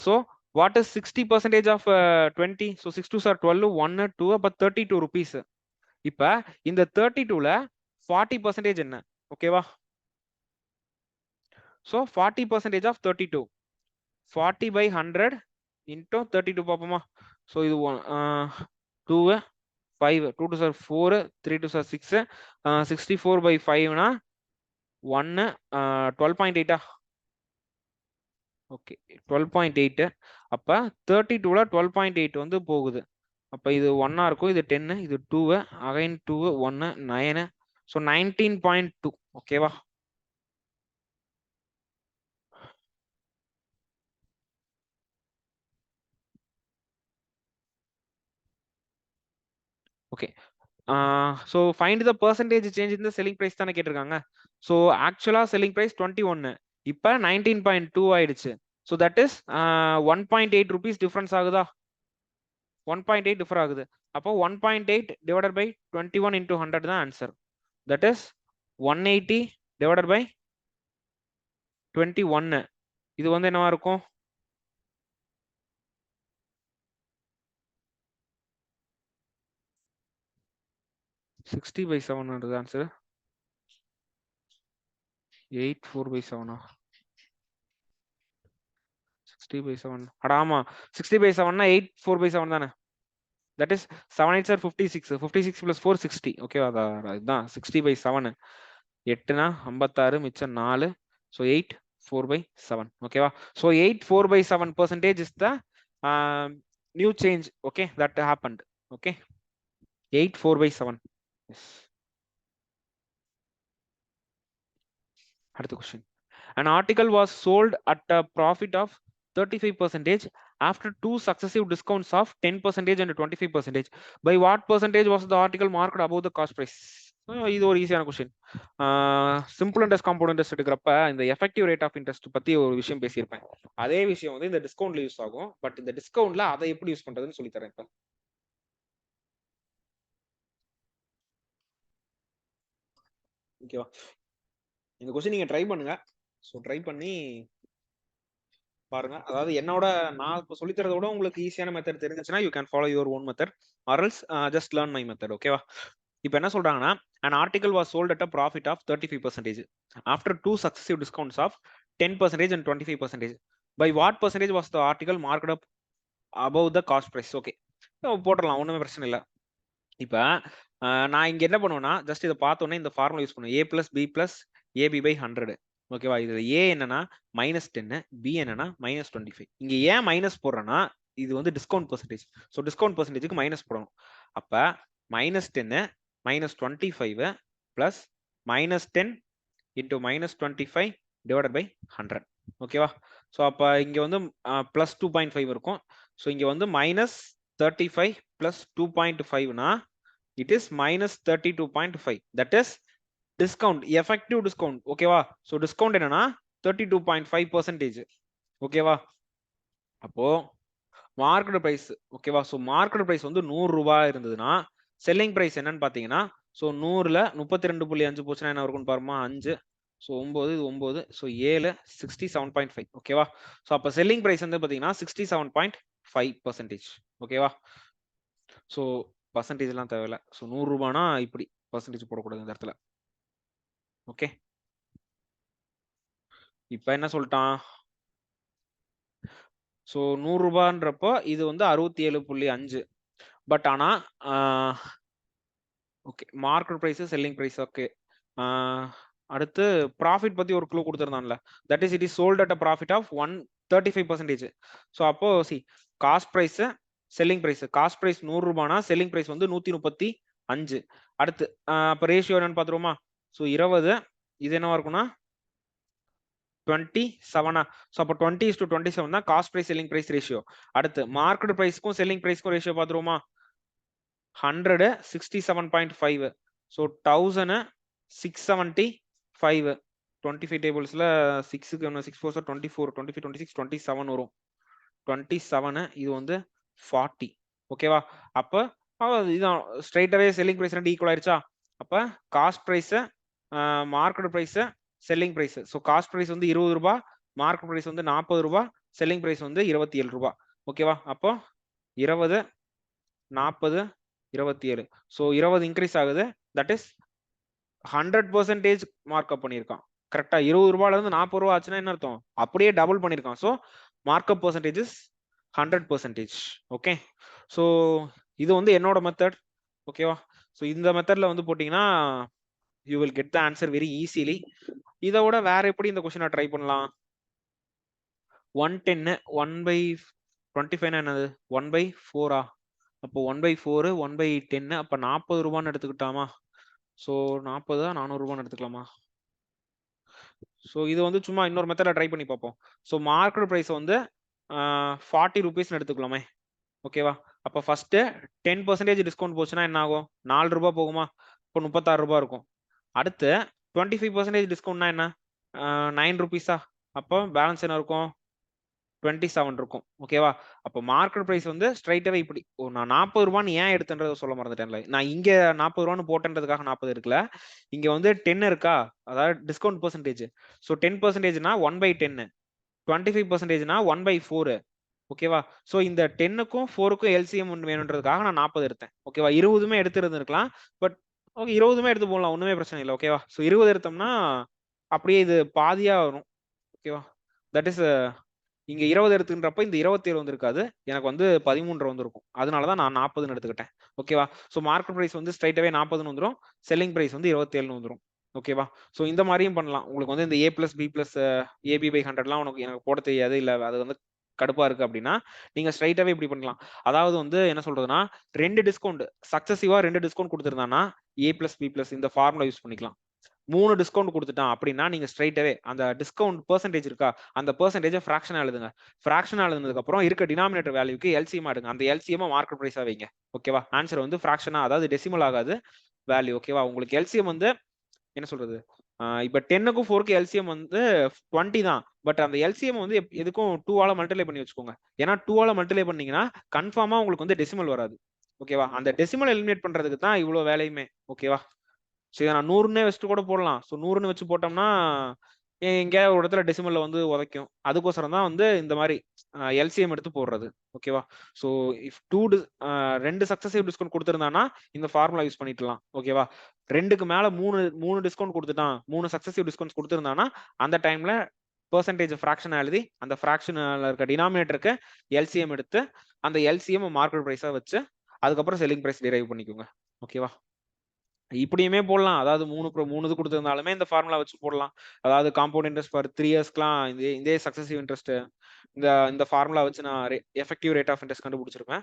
So what is 60% of 20? So 6 2s are 12, 1, 2, but 32 rupees. இப்ப இந்த 32ல 40% என்ன ஓகேவா? so 40% of 32 40 by 100 into 32 பாப்போமா? so இது 2 5 2 to 4 3 to 6 64 by 5 னா 1 12.8 ஓகே 12.8 அப்ப 32ல 12.8 வந்து போகுது. அப்ப இது 1 இருக்கும், இது 10, இது 2 again 2 1 9 so 19.2 ஓகேவா? Okay so find the percentage change in the selling price தானே கேட்டிருக்காங்க. so actually selling price 21 இப்ப 19.2 ஆயிடுச்சு. so that is 1.8 rupees difference ஆகுதா? 1.8 differ ஆகுது. அப்போ 1.8 divided by 21 into 100 தான் answer. that is 180 divided by 21. இது வந்து என்னவா இருக்கும்? 60 by 7 ஆன்சர். 84 by 7 60 by 7 அட ஆமா 60 by 7 னா 84 by 7 தானே? that is 7 8 are 56 56 plus 4 60 okay அதான் 60 by 7 8 னா 56 மிச்சம் 4 so 8 4 by 7 ஓகேவா? so 8 4 by 7% is the new change okay that happened okay 8 4 by 7 yes. அடுத்த question. An article was sold at a profit of 35% after two successive discounts of 10% and 25%. By what percentage was the article marked above the cost price? இது ஒரு ஈஸியான question. Simple interest compound interest எடுக்கிறப்ப இந்த effective rate of interest பத்தி ஒரு விஷயம் பேசியிருப்பேன். அதே விஷயம் வந்து இந்த டிஸ்கவுண்ட்ல யூஸ் ஆகும். பட் இந்த டிஸ்கவுண்ட்ல அதை எப்படி யூஸ் பண்றதுன்னு சொல்லி தரேன் இப்ப. ஓகேவா? இந்த கொஸ்டின் நீங்க ட்ரை பண்ணுங்க. ஸோ ட்ரை பண்ணி பாருங்க. அதாவது என்னோட நான் இப்போ சொல்லி தரத விட உங்களுக்கு ஈஸியான மெத்தட் தெரிஞ்சுச்சுன்னா you can follow your own method or else just learn my method ஓகேவா? இப்போ என்ன சொல்றாங்கன்னா an article was sold at a profit of 35% after two successive discounts of 10% and 25%. by what percentage was the article marked up above the cost price? Okay போட்டுடலாம், ஒண்ணுமே பிரச்சனை இல்லை. இப்போ நான் இங்க என்ன பண்ணுவேன்னா ஜஸ்ட் இதை பார்த்தோன்னே இந்த ஃபார்முலா யூஸ் பண்ணுவேன். a plus b plus ab by 100 ஓகேவா? இதுல ஏ என்னன்னா -10 பி என்னன்னா -25. இங்க ஏன் மைனஸ் போடுறேன்னா இது வந்து டிஸ்கவுண்ட் பெர்சன்டேஜ். ஸோ டிஸ்கவுண்ட் பெர்சன்டேஜுக்கு மைனஸ் போடணும். அப்ப -10 -25 பிளஸ் -10 இன்டூ -25 டிவைடட் பை 100 ஓகேவா? ஸோ அப்ப இங்க வந்து பிளஸ் 2.5 இருக்கும். ஸோ இங்க வந்து -35 பிளஸ் 2.5னா it is -32.5. That is discount, effective discount ஓகேவா? ஸோ டிஸ்கவுண்ட் என்னன்னா 32.5% ஓகேவா? அப்போ மார்க்கெட் பிரைஸ் ஓகேவா? ஸோ மார்க்கெட் பிரைஸ் வந்து 100 ரூபாய் இருந்ததுன்னா செல்லிங் பிரைஸ் என்னன்னு பாத்தீங்கன்னா ஸோ 100ல 32.5 போச்சுன்னா என்ன இருக்கும்னு பாருமா 5 ஸோ 9 இது 9 ஸோ 7 67.5 ஓகேவா? ஸோ அப்போ செல்லிங் பிரைஸ் வந்து பாத்தீங்கன்னா 67.5% ஓகேவா? ஸோ பர்சன்டேஜ் எல்லாம் தேவையில்ல. ஸோ 100 ரூபானா இப்படி பர்சன்டேஜ் போடக்கூடாது இந்த இடத்துல ஓகே. இப்ப என்ன சொல்லிட்டான்? ஸோ 100 ரூபான்றப்போ இது வந்து 67.5. பட் ஆனா okay market price selling price okay. அடுத்து ப்ராஃபிட் பத்தி ஒரு க்ளூ கொடுத்துருந்தான்ல, that is it is sold at a profit of 135%. So அப்போ C cost price selling price, cost price 100 ரூபானா செல்லிங் பிரைஸ் வந்து 135. அடுத்து அப்போ ரேஷியோ என்னன்னு பார்த்துருவோமா? ஸோ 20 இது என்னவா இருக்கும்னா 27. ஸோ அப்போ 20:27 தான் cost price selling price ratio. அடுத்து மார்க்கெட் பிரைஸ்க்கும் செல்லிங் பிரைஸ்க்கும் ரேஷியோ பார்த்துருவோமா? 100 67.5. ஸோ 1675. 25 டேபிள்ஸ்ல 6க்கு 6 4 24 25 26 27 வரும். 27 இது வந்து 40 ஓகேவா? அப்ப இதான் ஸ்ட்ரைட்டாவே செல்லிங் பிரைஸ் ரெண்டு ஈக்குவல் ஆயிருச்சா? அப்ப cost price market price selling price. So cost price வந்து 20 ரூபாய், மார்க்கெட் பிரைஸ் வந்து 40 ரூபாய், செல்லிங் பிரைஸ் வந்து 27 ரூபாய் ஓகேவா? அப்போ 20 40 27. ஸோ 20 இன்க்ரீஸ் ஆகுது. தட் இஸ் 100% மார்க்அப் பண்ணியிருக்கான். கரெக்டா 20 ரூபாயில இருந்து 40 ரூபா ஆச்சுன்னா என்ன அர்த்தம்? அப்படியே டபுள் பண்ணியிருக்கான். So markup percentage is 100%. Okay. So இது வந்து என்னோட மெத்தட். ஓகேவா? ஸோ இந்த மெத்தட்ல வந்து போட்டீங்கன்னா you will get the answer very easily. இதை விட வேற எப்படி இந்த கொஸ்டினை ட்ரை பண்ணலாம்? 110 1/25 என்னது? 1/4. அப்போ 1/4 1/10 அப்ப 40 ரூபான்னு எடுத்துக்கிட்டாமா? ஸோ 40 400 ரூபான்னு எடுத்துக்கலாமா? ஸோ இது வந்து சும்மா இன்னொரு மெத்தட்ல ட்ரை பண்ணி பார்ப்போம். ஸோ மார்க்கெட் ப்ரைஸ் வந்து 40 ருபீஸ்னு எடுத்துக்கலாமே. ஓகேவா? அப்போ ஃபர்ஸ்ட் 10% டிஸ்கவுண்ட் போச்சுன்னா என்ன ஆகும்? 4 ரூபாய் போகுமா? இப்போ 36 ரூபாய் இருக்கும். அடுத்து 25% டிஸ்கவுண்ட்னா என்ன? 9 ருபீஸா? அப்போ பேலன்ஸ் என்ன இருக்கும்? 27 இருக்கும். ஓகேவா? அப்போ மார்க்கெட் பிரைஸ் வந்து ஸ்ட்ரைட்டாவே இப்படி. நான் 40 ரூபான்னு ஏன் எடுத்தேன்றத சொல்ல மறந்துட்டேன்ல. நான் இங்க 40 ரூபான்னு போட்டேன்றதுக்காக 40 இருக்குல்ல. இங்க வந்து 10 இருக்கா? அதாவது டிஸ்கவுண்ட் பெர்சன்டேஜ். ஸோ 10%னா 1/10. 25%னா 1/4. ஓகேவா? ஸோ இந்த 10க்கும் 4க்கும் எல்சிஎம் வேணுன்றதுக்காக நான் 40 எடுத்தேன். ஓகேவா? 20மே எடுத்திருந்திருக்கலாம். பட் ஓகே 20மே எடுத்து போடலாம். ஒண்ணுமே பிரச்சனை இல்லை. ஓகேவா? ஸோ 20 எடுத்தோம்னா அப்படியே இது பாதியா வரும். ஓகேவா? தட் இஸ் இங்க 20 எடுத்துன்றப்ப இந்த 27 வந்திருக்காது. எனக்கு வந்து 13 வந்திருக்கும். அதனாலதான் நான் 40ன்னு எடுத்துக்கிட்டேன். ஓகேவா? ஸோ மார்க்கெட் பிரைஸ் வந்து ஸ்ட்ரைட்டாவே 40ன்னு வந்துரும். செல்லிங் பிரைஸ் வந்து 27ன்னு வந்துரும். ஓகேவா? ஸோ இந்த மாதிரியும் பண்ணலாம். உங்களுக்கு வந்து இந்த A+B+ AB/100லாம் உனக்கு எனக்கு போட தெரியாது. இல்ல அது வந்து கடுப்பா இருக்கு அப்படின்னா நீங்க ஸ்ட்ரைட்டாவே இப்படி பண்ணலாம். அதாவது வந்து என்ன சொல்றதுன்னா 2 டிஸ்கவுண்ட் சக்சசிவா 2 டிஸ்கவுண்ட் கொடுத்திருந்தானா A+B+ இந்த ஃபார்முலா யூஸ் பண்ணிக்கலாம். 3 டிஸ்கவுண்ட் கொடுத்துட்டான் அப்படின்னா நீங்க ஸ்ட்ரைட்டாவே அந்த டிஸ்கவுண்ட் பெர்சன்டேஜ் இருக்கா அந்த பெர்சன்டேஜை ஃபிராக்ஷனா எழுதுங்க. ஃபிராக்ஷனா எழுதுனதுக்கு அப்புறம் இருக்க டினாமினேட்டர் வேல்யூக்கு எல்சிஎம் எடுங்க. அந்த எல்சிஎம் மார்க்கெட் பிரைஸா வைங்க. ஓகேவா? ஆன்சர் வந்து ஃபிராக்ஷனா அதாவது டெசிமல் ஆகாது வேல்யூ. ஓகேவா? உங்களுக்கு எல்சிஎம் வந்து என்ன சொல்றது? இப்ப 10க்கும் 4க்கும் எல்சிஎம் வந்து 20 தான். பட் அந்த எல்சிஎம் வந்து எதுக்கும் 2 ஆல மல்டிப்ளை பண்ணி வச்சுக்கோங்க. ஏன்னா 2 ஆல மல்டிப்ளை பண்ணீங்கன்னா கன்ஃபார்மா உங்களுக்கு வந்து டெசிமல் வராது. ஓகேவா? அந்த டெசிமல் எலிமினேட் பண்றதுக்கு தான் இவ்வளவு வேலையுமே. ஓகேவா? சரி நான் 100ன்னே வச்சுட்டு கூட போடலாம். ஸோ 100ன்னு வச்சு போட்டோம்னா எங்கேயாவது ஒரு இடத்துல டெசிமல்ல வந்து உதைக்கும். அதுக்கோசரம் தான் வந்து இந்த மாதிரி எல்சிஎம் எடுத்து போடுறது. ஓகேவா? ஸோ இஃப் 2 சக்சசிவ் டிஸ்கவுண்ட் கொடுத்துருந்தானா இந்த ஃபார்முலா யூஸ் பண்ணிக்கலாம். ஓகேவா? 2க்கு மேல 3 டிஸ்கவுண்ட் கொடுத்துட்டான் 3 சக்சசிவ் டிஸ்கவுண்ட்ஸ் கொடுத்துருந்தானா அந்த டைம்ல பெர்சன்டேஜ் ஃபிராக்ஷன் எழுதி அந்த ஃபிராக்ஷன்ல இருக்க டினாமினேட்டருக்கு எல்சிஎம் எடுத்து அந்த எல்சிஎம் மார்க்கெட் பிரைஸா வச்சு அதுக்கப்புறம் செல்லிங் பிரைஸ் டிரைவ் பண்ணிக்கோங்க. ஓகேவா? இப்படியுமே போடலாம். அதாவது 3 இது கொடுத்திருந்தாலுமே இந்த ஃபார்முலா வச்சு போடலாம். அதாவது காம்பவுண்ட் இன்ட்ரெஸ்ட் ஃபார் 3 இயர்ஸ்க்குலாம் இதே சக்சசிவ் இன்ட்ரெஸ்ட் இந்த ஃபார்முலா வச்சு நான் எஃபெக்டிவ் ரேட் ஆஃப் இன்ட்ரெஸ்ட் கண்டுபிடிச்சிருப்பேன்.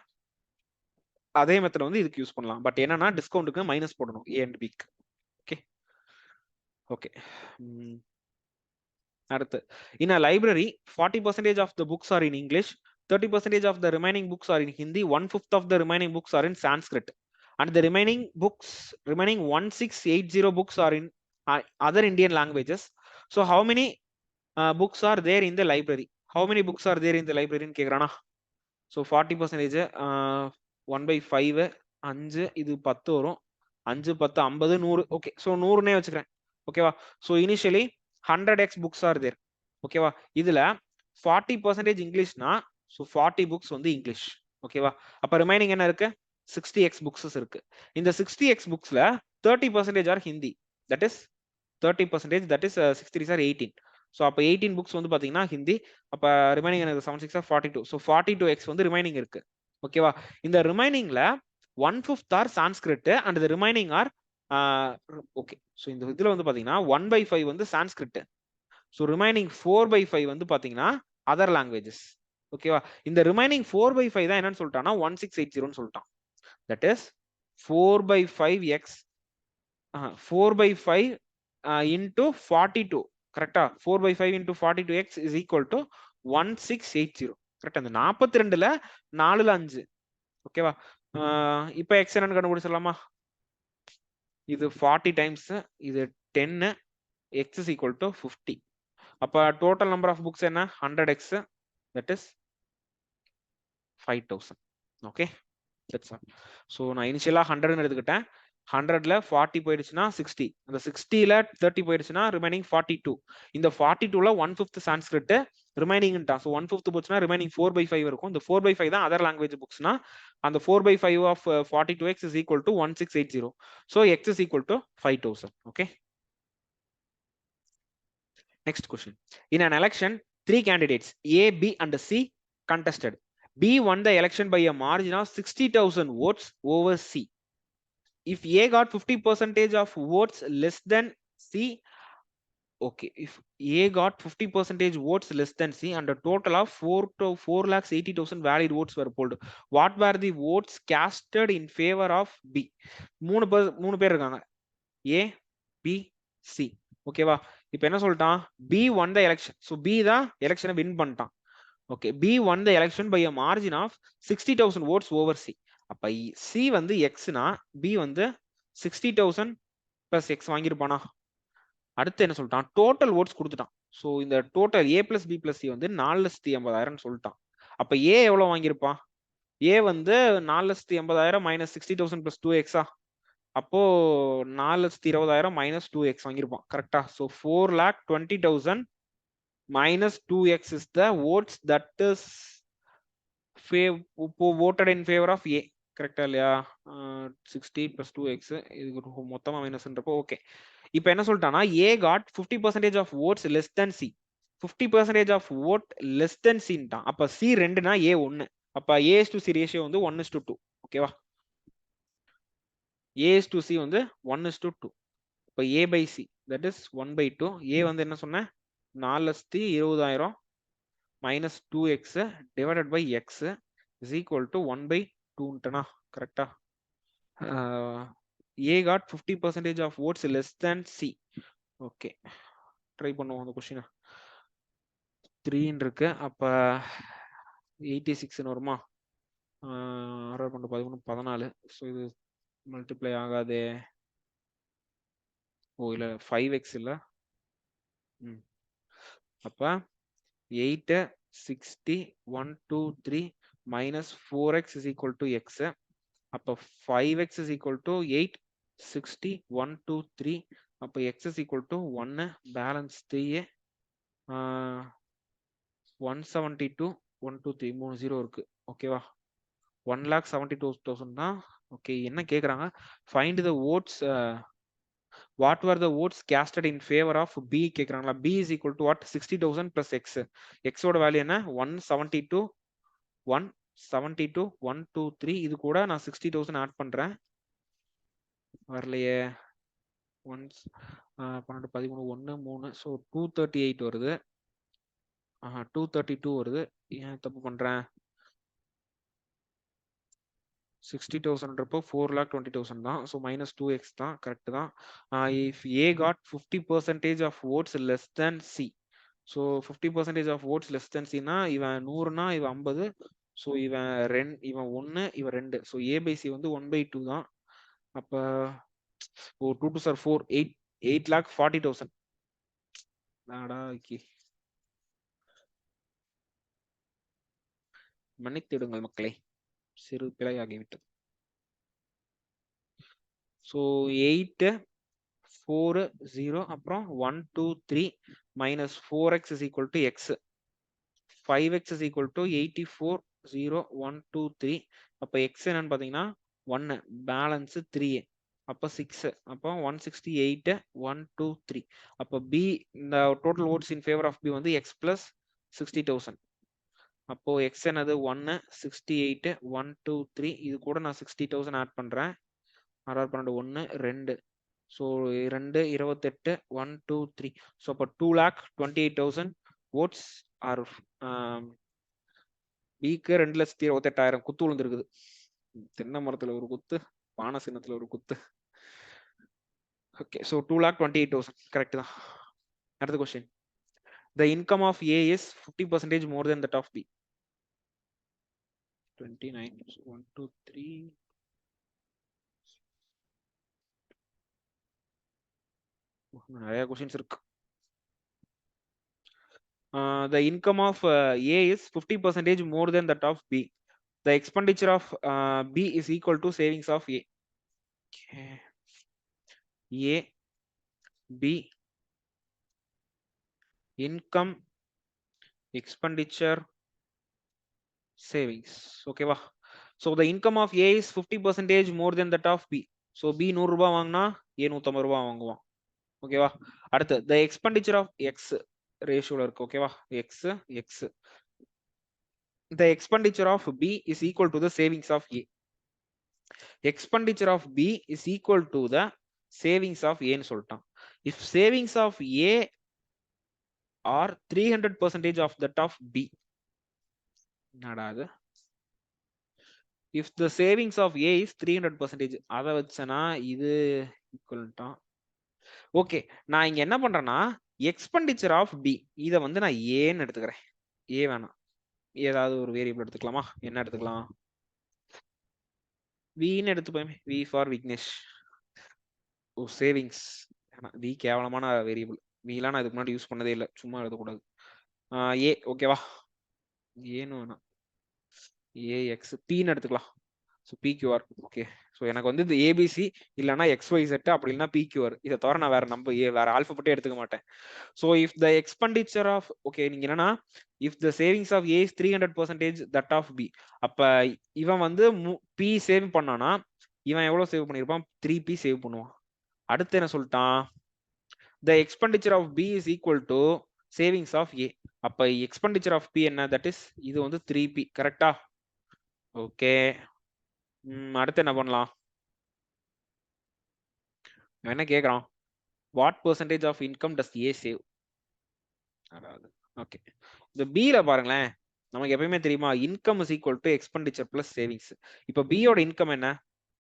அதே மெத்தட் வந்து இதுக்கு யூஸ் பண்ணலாம். பட் என்னன்னா டிஸ்கவுண்ட்டுக்கு மைனஸ் போடணும் A and Bக்கு. Okay okay. அடுத்து in a library 40% of the books are in English, 30% of the remaining books are in Hindi, 1/5 of the remaining books are in Sanskrit, and the remaining 1680 books are in other Indian languages. So how many books are there in the library? How many books are there in the library ன்னு கேக்குறானா? So 40% 1/5 5 இது 10 வரும். 5 10 50 100. Okay so 100னே வச்சுக்கிறேன். ஓகேவா? So initially 100x books are there. ஓகேவா? இதுல 40% இங்கிலீஷ்னா so 40 books வந்து English. ஓகேவா? அப்ப ரிமைனிங் என்ன இருக்கு? 60x புக்ஸஸ் இருக்கு. இந்த 60x புக்ஸ்ல 30% are Hindi. That is 30%, that is 63 are 18. So அப்போ 18 புக்ஸ் வந்து பாத்தீங்கன்னா ஹிந்தி. அப்ப ரிமைனிங் எனக்கு 7 6 42. ஸோ 42x வந்து ரிமைனிங் இருக்கு. ஓகேவா? இந்த ரிமைனிங்ல 1/5 are Sanskrit and the remaining are okay. So இந்த இதுல வந்து பாத்தீங்கன்னா 1/5 வந்து சான்ஸ்கிரிட். ஸோ ரிமைனிங் 4/5 வந்து பாத்தீங்கன்னா அதர் லாங்குவேஜஸ். ஓகேவா? இந்த ரிமைனிங் 4/5 தான் என்னன்னு சொல்லிட்டான்னா 1680ன்னு சொல்லிட்டான். That is 4/5x 4/5 into 42. கரெக்டா? 4/5 into 42x is equal to 1680. Correct. அந்த 42ல 4ல 5. ஓகேவா? இப்போ x என்னன்னு கண்டுபிடிச்சிடலாமா? இது 40 டைம்ஸ் இது 10 x is equal to 50. அப்ப டோட்டல் நம்பர் ஆஃப் புக்ஸ் என்ன? 100x, that is 5000. Okay, that's all. So நான் இனிஷியலா 100ன்னு எடுத்துக்கிட்டேன். 100ல 40 போயிடுச்சுன்னா 60. அந்த 60ல 30 போயிடுச்சுன்னா ரிமைனிங் 42. இந்த 42ல 1/5 சான்ஸ்கிரிட் ரிமைனிங்ட்டா. ஸோ 1/5 போச்சுன்னா ரிமைனிங் 4/5 இருக்கும். இந்த 4/5 தான் அதர் லாங்குவேஜ் புக்ஸ்னா அந்த 4/5 of 42x is equal to 1680. So x is equal to 5000. Okay. Next question. In an election, 3 candidates A, B, and C contested. B won the election by a margin of 60,000 votes over C. If A got 50% of votes less than C, okay, if A got 50% votes less than C and a total of 4,80,000 valid votes were polled, what were the votes casted in favor of B? மூணு பேர் இருக்காங்க. A, B, C. ஓகேவா? இப்போ என்ன சொல்லிட்டான்? B won the election. So B தான் எலெக்ஷனை win பண்ணிட்டான். Okay, B won the election by a margin of 60,000 votes over C. அப்ப C வந்து Xனா B வந்து 60,000 plus X வாங்கியிருப்பானா? அடுத்து என்ன சொல்லிட்டான்? டோட்டல் ஓட்ஸ் கொடுத்துட்டான். ஸோ இந்த total A plus B plus C வந்து 4,80,000 சொல்லிட்டான். அப்ப A எவ்வளவு வாங்கியிருப்பான்? A வந்து 4,80,000 மைனஸ் 60,000 plus 2X. அப்போ 4,20,000 மைனஸ் 2X வாங்கியிருப்பான். கரெக்டா? So 4,20,000 minus 2x is the votes that is voted in favor of A. கரெக்டா இல்லையா? 60 plus 2x இது மொத்தமா மைனஸ்ன்றப்போ ஓகே. இப்போ என்ன சொல்லிட்டானா A got 50% of votes less than C. 50% of vote less than C ன்ட்டான். அப்ப C 2னா A 1. அப்ப A to C ratio வந்து 1:2. ஓகேவா? A to C வந்து 1:2. இப்போ A by C that is 1/2. A வந்து என்ன சொன்னேன்? 4,20,000 minus 2x divided by x is equal to 1/2. கரெக்டா? A got 50% of votes less than C. Okay, try பண்ணுவோம் அந்த கொஸ்டினை. 3 இருக்கு. அப்ப 86 வருமா? 6 11 14. ஸோ இது மல்டிப்ளை ஆகாதே. ஓ இல்ல 5x இல்ல. அப்ப 8 60 1 2 3 minus 4x is equal to x. அப்ப 5x is equal to 8 60 1 2 3. அப்ப x is equal to 1. Balance 3. 172 1 2 3 3 0 இருக்கு. ஓகேவா? 1,72,000 தான். ஓகே, என்ன கேக்குறாங்க? Find the oats. What were the votes casted in favor of B கேக்குறாங்களா? B is equal to what? 60,000 plus x. X ஓட value என்ன? 172 172 1 2 3. இது கூட நான் 60,000 ஆட் பண்றேன். வரலையே. 12 13 1 3. ஸோ 238 வருது. 232 வருது. ஏன் தப்பு பண்றேன்? 60,000 4,20,000 தான். ஸோ minus 2x தான். கரெக்ட் தான். If A got 50% of votes less than C. So 50% of votes less than C னா இவன் 100னா இவன் 50. ஸோ இவன் 1 இவன் 2. ஸோ A by C வந்து 1/2 தான். அப்ப 2 to 4 8,40,000. மன்னித்திடுங்கள் மக்களே, சிறு பிழையாகிவிட்டது. ஸோ 8 4 0 அப்புறம் 1 2 3 minus 4x is equal to x. 5x is equal to 84 0 1 2 3. அப்ப x என்னன்னு பாத்தீங்கன்னா 1 பேலன்ஸ் 3. அப்ப 6. அப்போ 168 1 2 3. அப்ப B இந்த total votes in favor of B வந்து x plus 60,000. அப்போ x என்னது 1 68 1 2 3. இது கூட நான் 60,000 ஆட் பண்றேன். 6 12 1 2. ஸோ 2 28 1 2 3. ஸோ அப்போ 2,28,000 votes ஆர் பிக்கு 2,28,000 குத்து விழுந்துருக்குது. தென்னை மரத்துல ஒரு குத்து, பானை சின்னத்துல ஒரு குத்து. ஓகே, ஸோ 2,28,000 கரெக்ட் தான். அடுத்த question. The income of A is 50% more than that of B. 29 1 2 3. நிறைய கொஸ்டின்ஸ் இருக்கு. The income of A is 50% more than that of B. The expenditure of B is equal to savings of A. Okay. A, B, income, expenditure, savings. ஓகேவா? So the income of A is 50% more than that of B. So B 100 ரூபாய் வாங்கினா A 150 ரூபாய் வாங்குவான். ஓகேவா? அடுத்து the expenditure of X ரேஷியோல இருக்கு. ஓகேவா? X. The expenditure of B is equal to the savings of A. Expenditure of B is equal to the savings of A ன்னு சொல்லிட்டான். If savings of A are 300% of that of B. என்னடா அது? If the savings of A is 300%, அத வச்சனா இது ஈக்குவல்ட்டான். Okay, நான் இங்க என்ன பண்றேன்னா எக்ஸ்பெண்டிச்சர் ஆஃப் பி இத வந்து நான் ஏன்னு எடுத்துக்கிறேன். ஏ வேணாம், ஏதாவது ஒரு வேரியபிள் எடுத்துக்கலாமா? என்ன எடுத்துக்கலாம்? வின்னு எடுத்துப்போமே. V for Vignesh. ஓ சேவிங்ஸ் வி கேவலமான வேரியபிள். விலாம் நான் இதுக்கு முன்னாடி யூஸ் பண்ணதே இல்லை, சும்மா எழுதக்கூடாது. ஏ ஓகேவா? ஏன்னு வேணாம், ஏஎக்ஸ் பின்னு எடுத்துக்கலாம். So PQR. ஓகே, ஸோ எனக்கு வந்து இது ஏபிசி இல்லைன்னா XYZ அப்படி இல்லைன்னா பிக்யூஆர். இதை தவிர நான் வேற ஆல்பபெட்டே எடுத்துக்க மாட்டேன். So if the expenditure of okay நீங்க என்னன்னா if the savings of A is 300% that of B, அப்ப இவன் வந்து பி சேவ் பண்ணானா இவன் எவ்வளவு சேவ் பண்ணிருப்பான்? 3P சேவ் பண்ணுவான். அடுத்து என்ன சொல்லிட்டான்? The expenditure of P is equal to savings of A. அப்ப எக்ஸ்பெண்டிச்சர் ஆஃப் பி என்ன? தட் இஸ் இது வந்து 3P. கரெக்டா? ஓகே, அடுத்து என்ன பண்ணலாம்? என்ன கேக்குறான்? What percentage of income does A save? அதாவது ஓகே, இந்த பில பாருங்களேன், நமக்கு எப்பயுமே தெரியுமா income is equal to expenditure plus savings. இப்போ பியோட இன்கம் என்ன?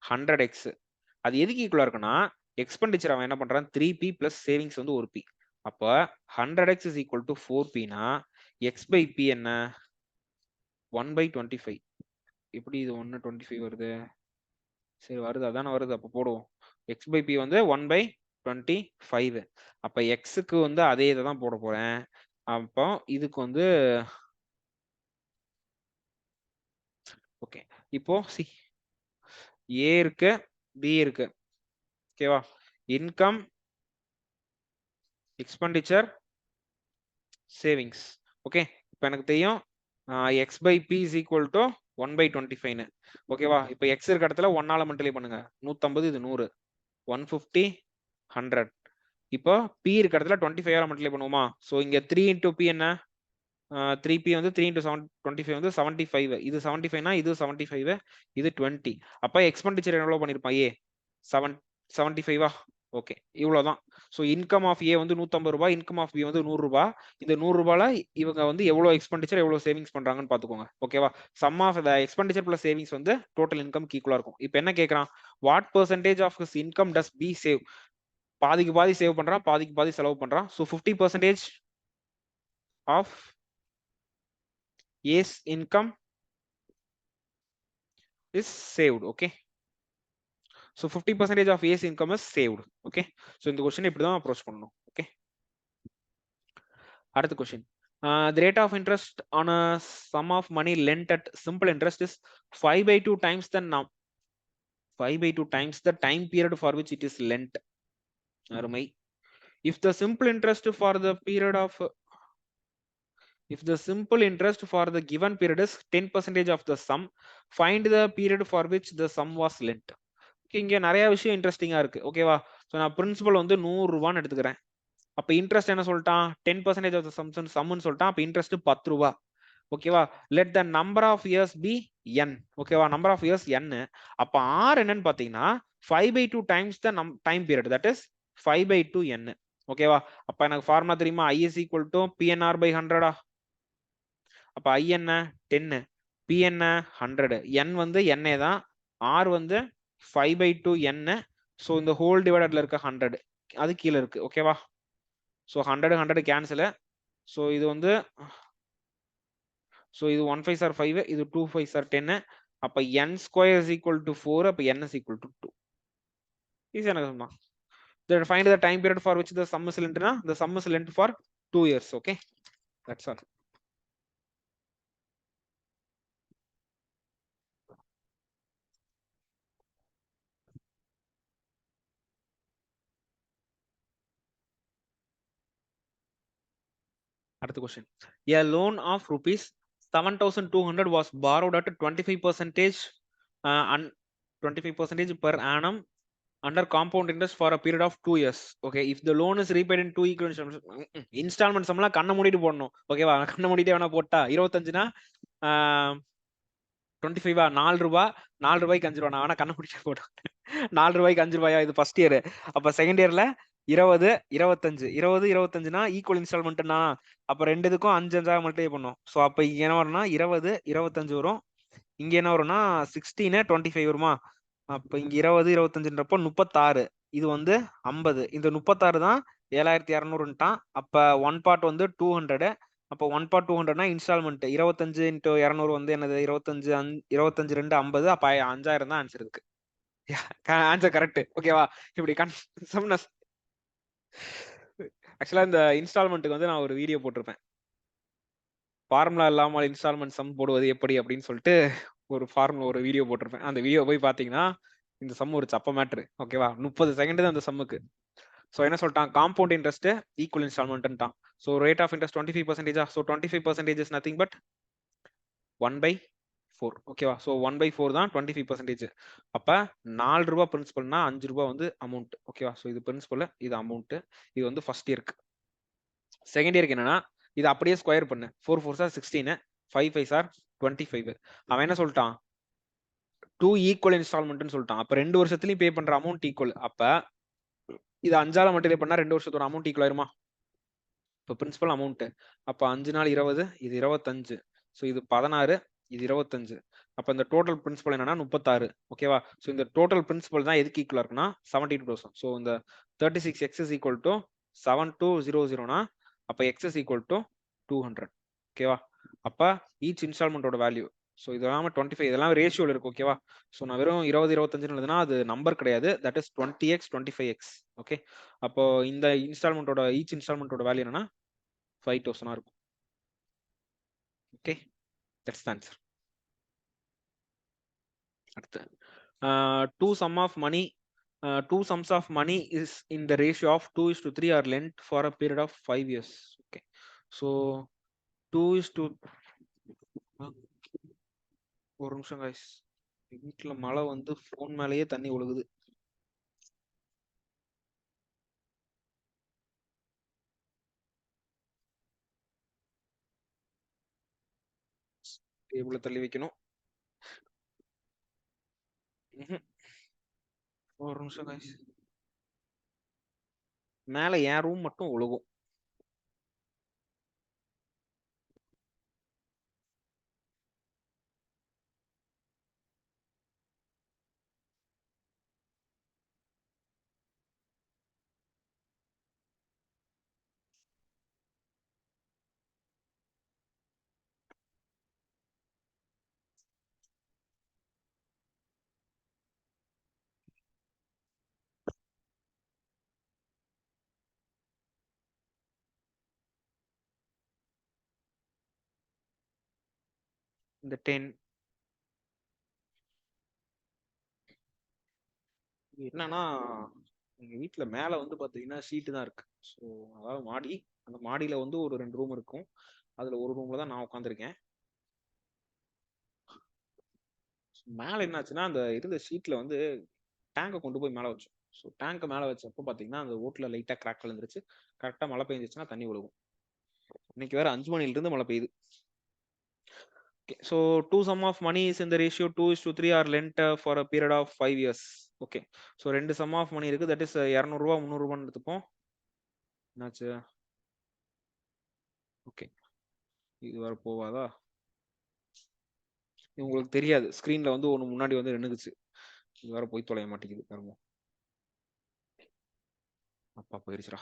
100x. அது எதுக்கு ஈக்குவலா இருக்குன்னா எக்ஸ்பெண்டிச்சர் அவன் என்ன பண்றான்? 3P பிளஸ் சேவிங்ஸ் வந்து 1P. அப்ப 100x இஸ் ஈக்குவல் டு 4Pனா x பை P என்ன? 1/25. எப்படி இது 1/25 வருது? சரி வருது, அதான வருது. அப்ப போடுவோம். x பை P வந்து 1/25. அப்ப எக்ஸுக்கு வந்து அதே இதை தான் போட போறேன். அப்போ இதுக்கு வந்து ஓகே, இப்போ சி ஏ இருக்கு, பி இருக்கு. ஓகேவா? Income, expenditure, savings. ஓகே, இப்போ எனக்கு தெரியும் x by P is equal to 1/25. ஓகேவா? இப்போ x இருக்க இடத்துல 1ஆல மல்டிப்ளை பண்ணுங்க. 150 இது 100, 150 100. இப்போ P இருக்க இடத்துல 25ஆல மல்டிப்ளை பண்ணுவோமா? ஸோ இங்க 3 இன்டூ P என்ன? 3P வந்து 3 இன்டூ 25 வந்து 75. இது 75னா இது 75, இது 20. அப்ப எக்ஸ்பெண்டிச்சர் எவ்வளவு பண்ணிருப்பான்? ஏ 75. ஓகே, இவ்வளவுதான். ஸோ இன்கம் ஆஃப் ஏ வந்து 150 ரூபாய், இன்கம் ஆஃப் பி வந்து 100 ரூபாய். இந்த 100 ரூபாயில இவங்க வந்து எவ்வளவு எக்ஸ்பெண்டிச்சர் எவ்வளவு சேவிங்ஸ் பண்றாங்கன்னு பாத்துக்கோங்க. ஓகேவா? Sum of the expenditure plus savings வந்து டோட்டல் இன்கம் ஈக்குவலா இருக்கும். இப்போ என்ன கேட்கறான்? What percentage of his income does B save? பாதிக்கு பாதி சேவ் பண்றான், பாதிக்கு பாதி செலவு பண்றான். So 50% of A's income is saved. Okay, so 50% of A's income is saved. Okay, so இந்த question இப்படி தான் approach பண்ணணும். Okay, அடுத்த question. The rate of interest on a sum of money lent at simple interest is 5/2 times the 5/2 times the time period for which it is lent. அருமை. If the simple interest for the period of If the simple interest for the given period is 10% of the sum, find the period for which the sum was lent. இங்க நிறைய விஷயம் இன்ட்ரெஸ்டிங்கா இருக்கு. ஓகேவா? ஸோ நான் principal வந்து 100 ரூபான்னு எடுத்துக்கிறேன். அப்ப இன்ட்ரெஸ்ட் என்ன சொல்லிட்டான்? 10% ஆஃப் த சம்னு சொல்லிட்டான். அப்ப இன்ட்ரெஸ்ட் 10 ரூபா. ஓகேவா? Let the number of years be n. ஓகேவா? Number of years n. அப்ப r என்னன்னு பாத்தீங்கன்னா 5/2 times the time period, that is 5/2 n. ஓகேவா? அப்ப எனக்கு ஃபார்முலா தெரியுமா? I is equal to PNR by 100. அப்ப I என்ன? 10, P என்ன? 100, n வந்து n தான், r வந்து 5/2 n. ஸோ இந்த ஹோல் டிவைடட்ல இருக்க 100 அது கீழே இருக்கு. ஓகேவா? So 100 cancel. ஸோ இது வந்து ஸோ இது 1 5 ஆர் 5, இது 2 5 ஆர் 10. அப்ப n square is equal to 4. அப்ப n இஸ் ஈக்குவல் டு 2. ஈஸியா எனக்கு சொன்னா. Then find the time period for which the sum is lent. The sum is lent for 2 years. Okay, that's all. அடுத்த question. A loan of rupees 7,200 was borrowed at 25% and 25% per annum under compound interest for a period of 2 years. Okay, if the loan is repaid in 2 equal installments எல்லாம் கண்ண மூடிட்டு போடணும். ஓகேவா? கண்ண மூடிட்டே வேணா போட்டா 25னா 25 4 ரூபாய் 4 ரூபாய்க்கு 5 ரூபாய். நான் வேணா கண்ண மூடிட்டே போட்டேன். 4 ரூபாய்க்கு 5 ரூபாயா? இது ஃபர்ஸ்ட் இயர். அப்ப செகண்ட் இயர்ல 20 25 20 25னா ஈக்குவல் இன்ஸ்டால்மெண்ட்னா அப்ப ரெண்டு இதுக்கும் 5 5 மல்டிப்ளை பண்ணும். சோ அப்ப இங்க என்ன வரும்னா 20 25 வரும். இங்க என்ன வரும்னா 16 25 வருமா? அப்ப இங்க 20 25ன்றப்போ 36. இது வந்து 50. இந்த 36 தான் 7200ன்ட்டான். அப்ப 1 பார்ட் வந்து 200. அப்ப 1 பார்ட் 200னா இன்ஸ்டால்மெண்ட் 25 × 200 வந்து என்னது 25 25 2 50. அப்ப 5000 தான் ஆன்சர் இருக்கு. Answer correct. ஓகேவா? இப்படி கன்சம்னஸ். ஆக்சுவலா இந்த இன்ஸ்டால்மெண்ட்டுக்கு வந்து நான் ஒரு வீடியோ போட்டிருப்பேன். ஃபார்முலா இல்லாமல் இன்ஸ்டால்மெண்ட் சம் போடுவது எப்படி அப்படின்னு சொல்லிட்டு ஒரு வீடியோ போட்டிருப்பேன். அந்த வீடியோ போய் பாத்தீங்கன்னா இந்த சம் ஒரு சப்ப மேட்ரு. ஓகேவா? 30 செகண்ட் தான் அந்த சம்முக்கு. சோ என்ன சொல்லிட்டான்? காம்பவுண்ட் இன்ட்ரெஸ்ட் ஈக்குவல் இன்ஸ்டால்மெண்ட்ட்டான். So rate of interest 25%. So 25% is nothing but 1/4. ஓகேவா? சோ 1/4 தான் 25%. அப்ப 4 ரூபாய் பிரின்சிபல்னா 5 ரூபாய் வந்து அமௌண்ட். ஓகேவா? சோ இது பிரின்சிபல், இது அமௌண்ட். இது வந்து ஃபர்ஸ்ட் இயருக்கு. செகண்ட் இயருக்கு என்னன்னா இது அப்படியே ஸ்கொயர் பண்ணு. 4 4s are 16, 5 5s are 25. அவன் என்ன சொல்லிட்டான்? 2 ஈக்குவல் இன்ஸ்டால்மெண்ட்னு சொல்லிட்டான். அப்ப 2 வருஷத்துலயும் பே பண்ற அமௌண்ட் ஈக்குவல். அப்ப இது 5ஆல மல்டிப்ளை பண்ணா 2 வருஷத்தோட அமௌண்ட் ஈக்குவல் ஆயிருமா? இப்ப பிரின்சிபல் அமௌண்ட். அப்ப 5 நாள் 20, இது 25. சோ இது 16, இது 25. அப்ப இந்த டோட்டல் பிரின்சிபல் என்னன்னா 36. ஓகேவா? சோ இந்த டோட்டல் பிரின்சிபல் தான் எதுக்கு ஈக்குவலா இருக்குன்னா 72,000. சோ இந்த 36x is equal to 7200னா அப்ப x is equal to 200. ஓகேவா? அப்ப ஈச் இன்ஸ்டால்மெண்டோட வேல்யூ. சோ இதெல்லாம் 25. இதெல்லாம் ரேஷியோல இருக்கு. ஓகேவா? சோ நான் வெறும் 20 25 எழுதுனா அது நம்பர் கிடையாது. That is 20x 25x. Okay. அப்போ இந்த இன்ஸ்டால்மெண்டோட ஈச் இன்ஸ்டால்மெண்டோட வேல்யூ என்னன்னா 5000 இருக்கும். Okay, that's the answer. அடுத்து two sums of money is in the ratio of 2:3 are lent for a period of 5 years. Okay, so 2:, ஒரு நிமிஷம் guys, வீட்டுல மழை வந்து போன் மேலேயே தண்ணி ஒழுகுது. டேபிள தள்ளி வைக்கணும். ஒரு நிமிஷம் guys, மேல என் ரூம் மட்டும் ஒழுகும். இந்த 10 என்னன்னா எங்க வீட்டுல மேல வந்து பாத்தீங்கன்னா ஷீட் தான் இருக்கு. ஸோ அதாவது மாடி, அந்த மாடியில வந்து ஒரு 2 ரூம் இருக்கும். அதுல ஒரு ரூம்ல தான் நான் உட்காந்துருக்கேன். மேல என்னாச்சுன்னா அந்த இருந்த ஷீட்ல வந்து டேங்கை கொண்டு போய் மேல வச்சோம். ஸோ டேங்கை மேல வச்சப்போ பாத்தீங்கன்னா அந்த ஓட்டுல லைட்டா கிராக் விழுந்துருச்சு. கரெக்டா மழை பெஞ்சிச்சுன்னா தண்ணி விழுகும். இன்னைக்கு வேற 5 மணில இருந்து மழை பெய்யுது. So two sum of money is in the ratio 2:3 are lent for a period of 5 years. Okay, so ரெண்டு sum of money இருக்கு. That is 200 ரூபாய் 300 ரூபான்னு எடுத்துப்போம். என்னாச்சு? ஓகே, இது வர போவாதா? உங்களுக்கு தெரியாது, ஸ்கிரீன்ல வந்து ஒண்ணு முன்னாடி வந்து நின்னுக்குச்சு. இது வர போய் தொலைய மாட்டேங்குது. பாருங்க, அப்பா போயிருச்சுடா.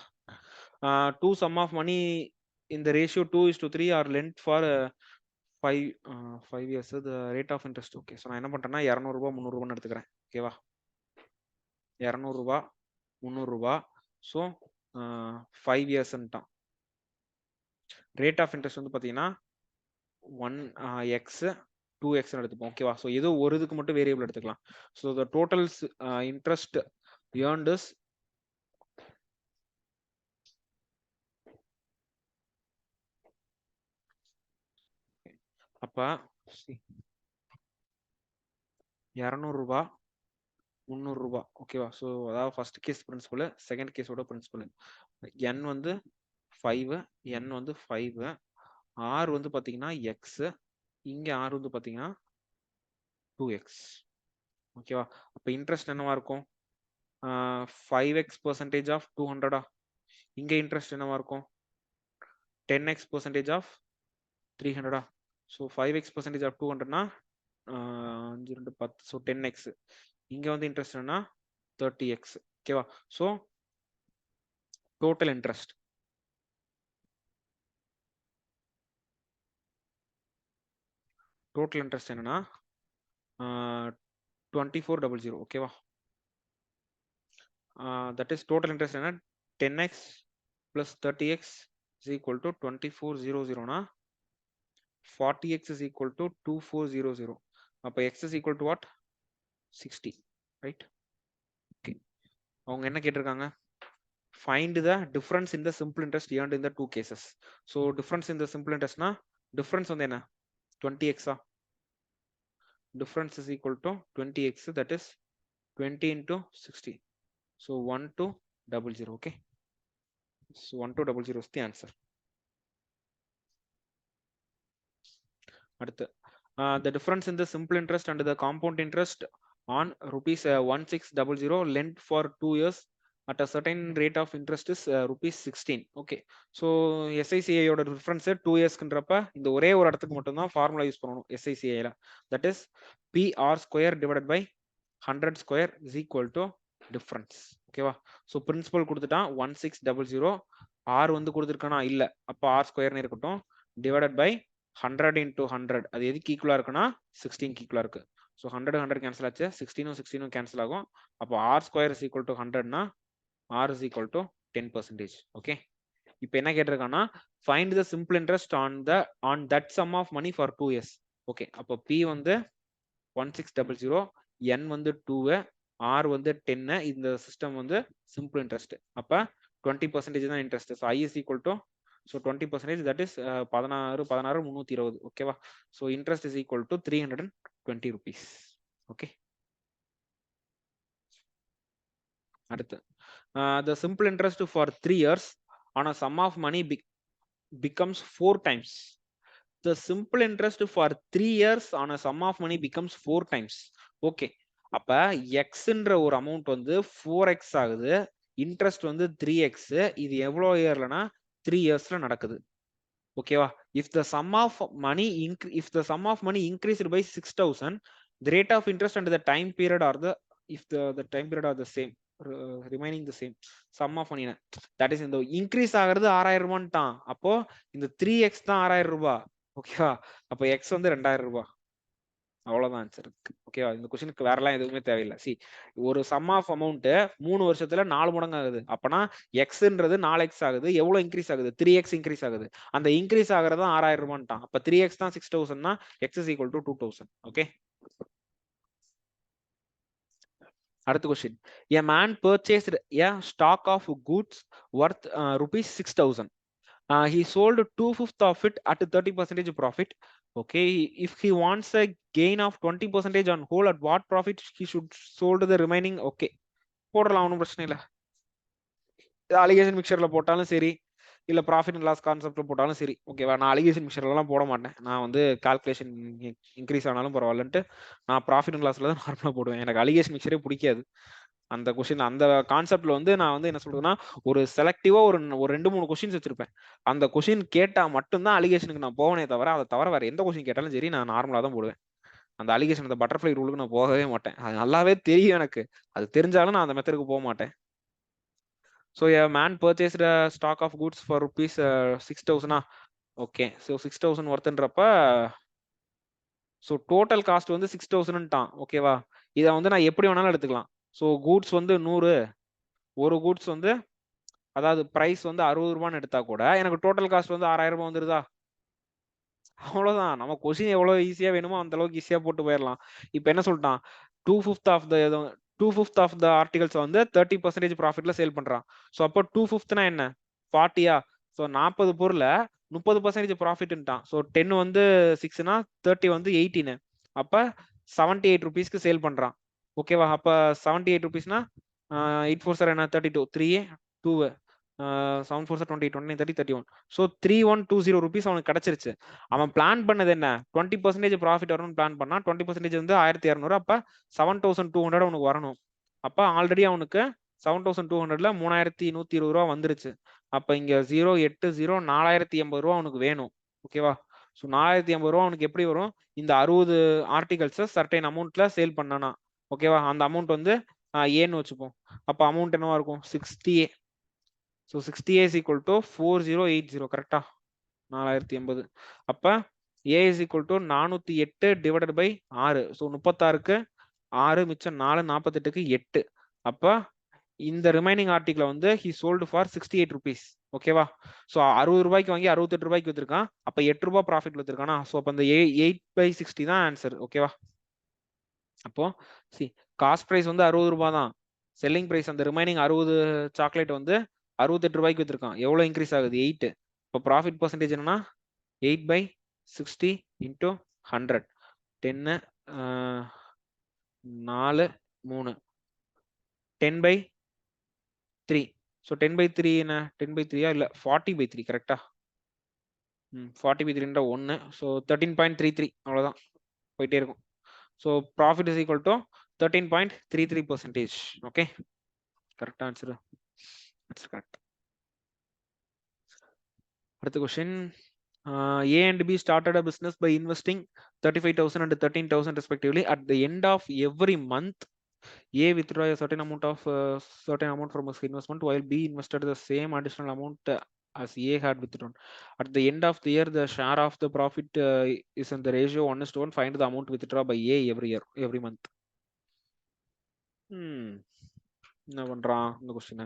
Two sum of money in the ratio 2:3 are lent for 5 years. The rate of interest. Okay, so நான் என்ன பண்றேன்னா 200 ரூபாய் 300 ரூபான்னு எடுத்துக்கிறேன். ஓகேவா? 200 ரூபாய் 300 ரூபாய். ஸோ 5 இயர்ஸ்ன்ட்டான். ரேட் ஆஃப் இன்ட்ரெஸ்ட் வந்து பாத்தீங்கன்னா 1x 2x எடுத்துப்போம். ஓகேவா? ஸோ ஏதோ ஒரு இதுக்கு மட்டும் வேரியபிள் எடுத்துக்கலாம். So the total interest earned is அப்ப 200 ரூபாய் 300 ரூபாய் ஓகேவா. ஸோ அதாவது ஃபர்ஸ்ட் கேஸ் பிரின்சிபல், செகண்ட் கேஸோட பிரின்சிபல். n வந்து 5, n வந்து 5, r வந்து பாத்தீங்கன்னா x, இங்க r வந்து பாத்தீங்கன்னா 2x ஓகேவா. அப்ப இன்ட்ரெஸ்ட் என்னவா இருக்கும்? 5x percentage of 200. இங்க இன்ட்ரெஸ்ட் என்னவா இருக்கும்? 10x percentage of 300. So 5x percentage of 200னா 5 2 10, so 10x. இங்க வந்து இன்ட்ரெஸ்ட் என்ன? 30x ஓகேவா. ஸோ டோட்டல் இன்ட்ரெஸ்ட் என்னன்னா 2400 ஓகேவா. தட் இஸ் டோட்டல் இன்ட்ரெஸ்ட் என்ன? 10x plus 30x is equal to 2400 னா 40x is equal to 2400. அப்ப x is equal to what? 60 right. Okay, அவங்க என்ன கேட்டிருக்காங்க? Find the difference in the simple interest earned in the two cases. So difference in the simple interest na difference வந்து என்ன? 20x. Difference is equal to 20x, that is 20 into 60. So 1200. Okay, so 1200 is the answer. அடுத்து the difference in the simple interest and the compound interest on rupees 1600 lent for 2 years at a certain rate of interest is rupees 16. Okay, so SICI ஓட difference 2 yearsன்றப்ப இந்த ஒரே ஒரு இடத்துக்கு மட்டும் தான் formula use பண்ணனும் SICI ல. that is PR square divided by 100 square is equal to difference. ஓகேவா. so principal கொடுத்துட்டான் 1600, R வந்து கொடுத்திருக்கானா இல்ல, அப்ப R square னு இருக்கட்டும், divided by 100 into 100. அது எதுக்கு ஈக்குவலா இருக்குன்னா 16 ஈக்குவலா இருக்கு. ஸோ 100 100 கேன்சல் ஆச்சு, 16 கேன்சல் ஆகும். அப்போ R square is equal to 100னா R is equal to 10%. Okay, இப்போ என்ன கேட்டிருக்காங்கன்னா find the simple interest on that sum of money for 2 years. Okay, அப்போ பி வந்து 1600, என் வந்து 2, ஆர் வந்து 10. இந்த சிஸ்டம் வந்து சிம்பிள் இன்ட்ரெஸ்ட். அப்ப 20% தான் interest. So I is equal to, so 20%, that is 16 320. ஓகேவா. so interest is equal to 320 rupees. okay, அடுத்து the simple interest for 3 years on a sum of money becomes 4 times. the simple interest for 3 years on a sum of money becomes 4 times. okay, அப்ப xன்ற ஒரு amount வந்து 4x ஆகுது, interest வந்து 3x. இது எவ்வளவு இயர்லனா 3 yearsல நடக்குது. ஓகேவா. if the sum of money increased by 6000, the rate of interest and the time period are the time period are the same, remaining the same. sum of money, that is இந்த increase ஆகிறது 6000 ரூபாய்ட்டான். அப்போ இந்த 3x தான் 6000 ரூபாய். ஓகேவா. அப்போ x வந்து 2000 ரூபாய். அவ்வளவுதான் ஆன்சர் இருக்கு. ஓகேவா. இந்த கொஸ்டினுக்கு வேற எல்லாம் எதுவுமே தேவையில்லை. சி, ஒரு சம் ஆஃப் அமௌண்ட் 3 வருஷத்துல 4 மடங்கு ஆகுது. அப்பனா எக்ஸ்ன்றது 4x ஆகுது. எவ்வளவு இன்க்ரீஸ் ஆகுது? 3x இன்க்ரீஸ் ஆகுது. அந்த இன்க்ரீஸ் ஆகுறது 6000 ரூபாய்ட்டான். அப்ப 3x தான் 6000னா x is equal to 2000. Okay, அடுத்த question. a man purchased a stock of goods worth rupees 6000. he sold 2/5 of it at 30% profit. okay, if he wants a gain of 20% on whole, at what profit he should sold the remaining? okay, போடலாம், ஒன்றும் பிரச்சனை இல்லை. Allegation மிக்சர்ல போட்டாலும் சரி, இல்ல profit and loss கான்செப்ட்ல போட்டாலும் சரி. ஓகேவா. நான் அலிகேஷன் மிக்சர்ல எல்லாம் போட மாட்டேன். நான் வந்து கால்குலேஷன் இன்க்ரீஸ் ஆனாலும் பரவாயில்லன்ட்டு நான் ப்ராஃபிட் அண்ட் லாஸ்ல தான் நார்மலா போடுவேன். எனக்கு அலிகேஷன் மிக்சரே பிடிக்காது. அந்த கொஸ்டின், அந்த கான்செப்ட்ல வந்து நான் வந்து என்ன சொல்றதுன்னா, ஒரு செலக்டிவா ஒரு 2-3 கொஸ்டின்ஸ் வச்சிருப்பேன். அந்த கொஸ்டின் கேட்டா மட்டும்தான் அலிகேஷனுக்கு நான் போவனே தவிர, அதை தவிர வேற எந்த கொஸ்டின் கேட்டாலும் சரி நான் நார்மலா தான் போடுவேன். அந்த அலிகேஷன், அந்த பட்டர்ஃப்ளை ரூலுக்கு நான் போகவே மாட்டேன். அது நல்லாவே தெரியும் எனக்கு. அது தெரிஞ்சாலும் நான் அந்த மெத்தடுக்கு போக மாட்டேன். So a man purchased a stock of goods for rupees 6000. okay, so 6000 worthன்றப்ப so total cost வந்து 6000ன்ட்டான். ஓகேவா. இதை வந்து நான் எப்படி வேணாலும் எடுத்துக்கலாம். ஸோ கூட்ஸ் வந்து 100, ஒரு கூட்ஸ் வந்து அதாவது பிரைஸ் வந்து 60 ரூபான்னு எடுத்தா கூட எனக்கு டோட்டல் காஸ்ட் வந்து 6000 ரூபாய் வந்துருதா. அவ்வளவுதான். நம்ம கொஸ்டின் எவ்வளவு ஈஸியா வேணுமோ அந்த அளவுக்கு ஈஸியா போட்டு போயிடலாம். இப்ப என்ன சொல்லிட்டான், 2/5 ஆஃப் த ஆர்டிகல்ஸ் வந்து 30% ப்ராஃபிட்ல சேல் பண்றான். ஸோ அப்போ 2/5னா என்ன, 40யா. ஸோ 40 பொருளை 30% ப்ராஃபிட்ன்ட்டான். ஸோ 10 வந்து 6னா 30 வந்து 18. அப்ப 78 ருபீஸ்க்கு சேல் பண்றான். ஓகேவா? அப்ப 78 ருபீஸ்னா 8 4 சார் என்ன 32 3 2 7 4 20 20 30 31. ஸோ 3120 ருபீஸ் அவனுக்கு கிடைச்சிருச்சு. அவன் பிளான் பண்ணது என்ன? 20% ப்ராஃபிட் வரணும்னு பிளான் பண்ணா 20% வந்து 1200. அப்ப 7200 அவனுக்கு வரணும். அப்ப ஆல்ரெடி அவனுக்கு 7200ல 3120 ரூபா வந்துருச்சு. அப்ப இங்க 080 4080 ரூபா அவனுக்கு வேணும். ஓகேவா? ஸோ 4080 ரூபா அவனுக்கு எப்படி வரும்? இந்த 60 ஆர்டிகல்ஸ் சர்டைன் அமௌண்ட்ல சேல் பண்ணனா. ஓகேவா? அந்த அமௌண்ட் வந்து ஏன்னு வச்சுப்போம். அப்ப அமௌண்ட் என்னவா இருக்கும்? 60A. So 60A is equal to 4080. கரெக்டா? 4080. அப்ப A is equal to 408 divided by 6. So 36க்கு 6 மிச்சம் 4 48க்கு 8. அப்ப இந்த ரிமைனிங் ஆர்டிகிள் வந்து he sold for 68 rupees. ஓகேவா? ஸோ 60 ரூபாய்க்கு வாங்கி 68 ரூபாய்க்கு வித்திருக்கான். அப்ப 8 ரூபாய் ப்ராஃபிட் வித்திருக்கானா? ஸோ அப்ப அந்த 8/60 தான் ஆன்சர். ஓகேவா? அப்போ சி காஸ்ட் பிரைஸ் வந்து 60 ரூபாய் தான். செல்லிங் பிரைஸ் அந்த ரிமைனிங் 60 சாக்லேட் வந்து 68 ரூபாய்க்கு வித்திருக்கான். எவ்வளவு இன்க்ரீஸ் ஆகுது? 8. இப்போ ப்ராஃபிட் பர்சன்டேஜ் என்னன்னா 8/60 into 100. 10 4 3 10/3. ஸோ 10/3 என்ன? 10/3 இல்ல 40/3 கரெக்டா? 40/3 1. ஸோ 13.33 அவ்வளவுதான். போயிட்டே இருக்கும். So profit is equal to 13.33%. Okay, correct answer. Correct. அடுத்த question. A and B started a business by investing 35,000 and 13,000 respectively. At the end of every month, A withdrew a certain amount from his investment, while B invested the same additional amount as A had withdrawn. At the end of the year, the share of the profit is in the ratio 1:1. Find the amount withdrawn by A every month. என்ன பண்றான் இந்த question?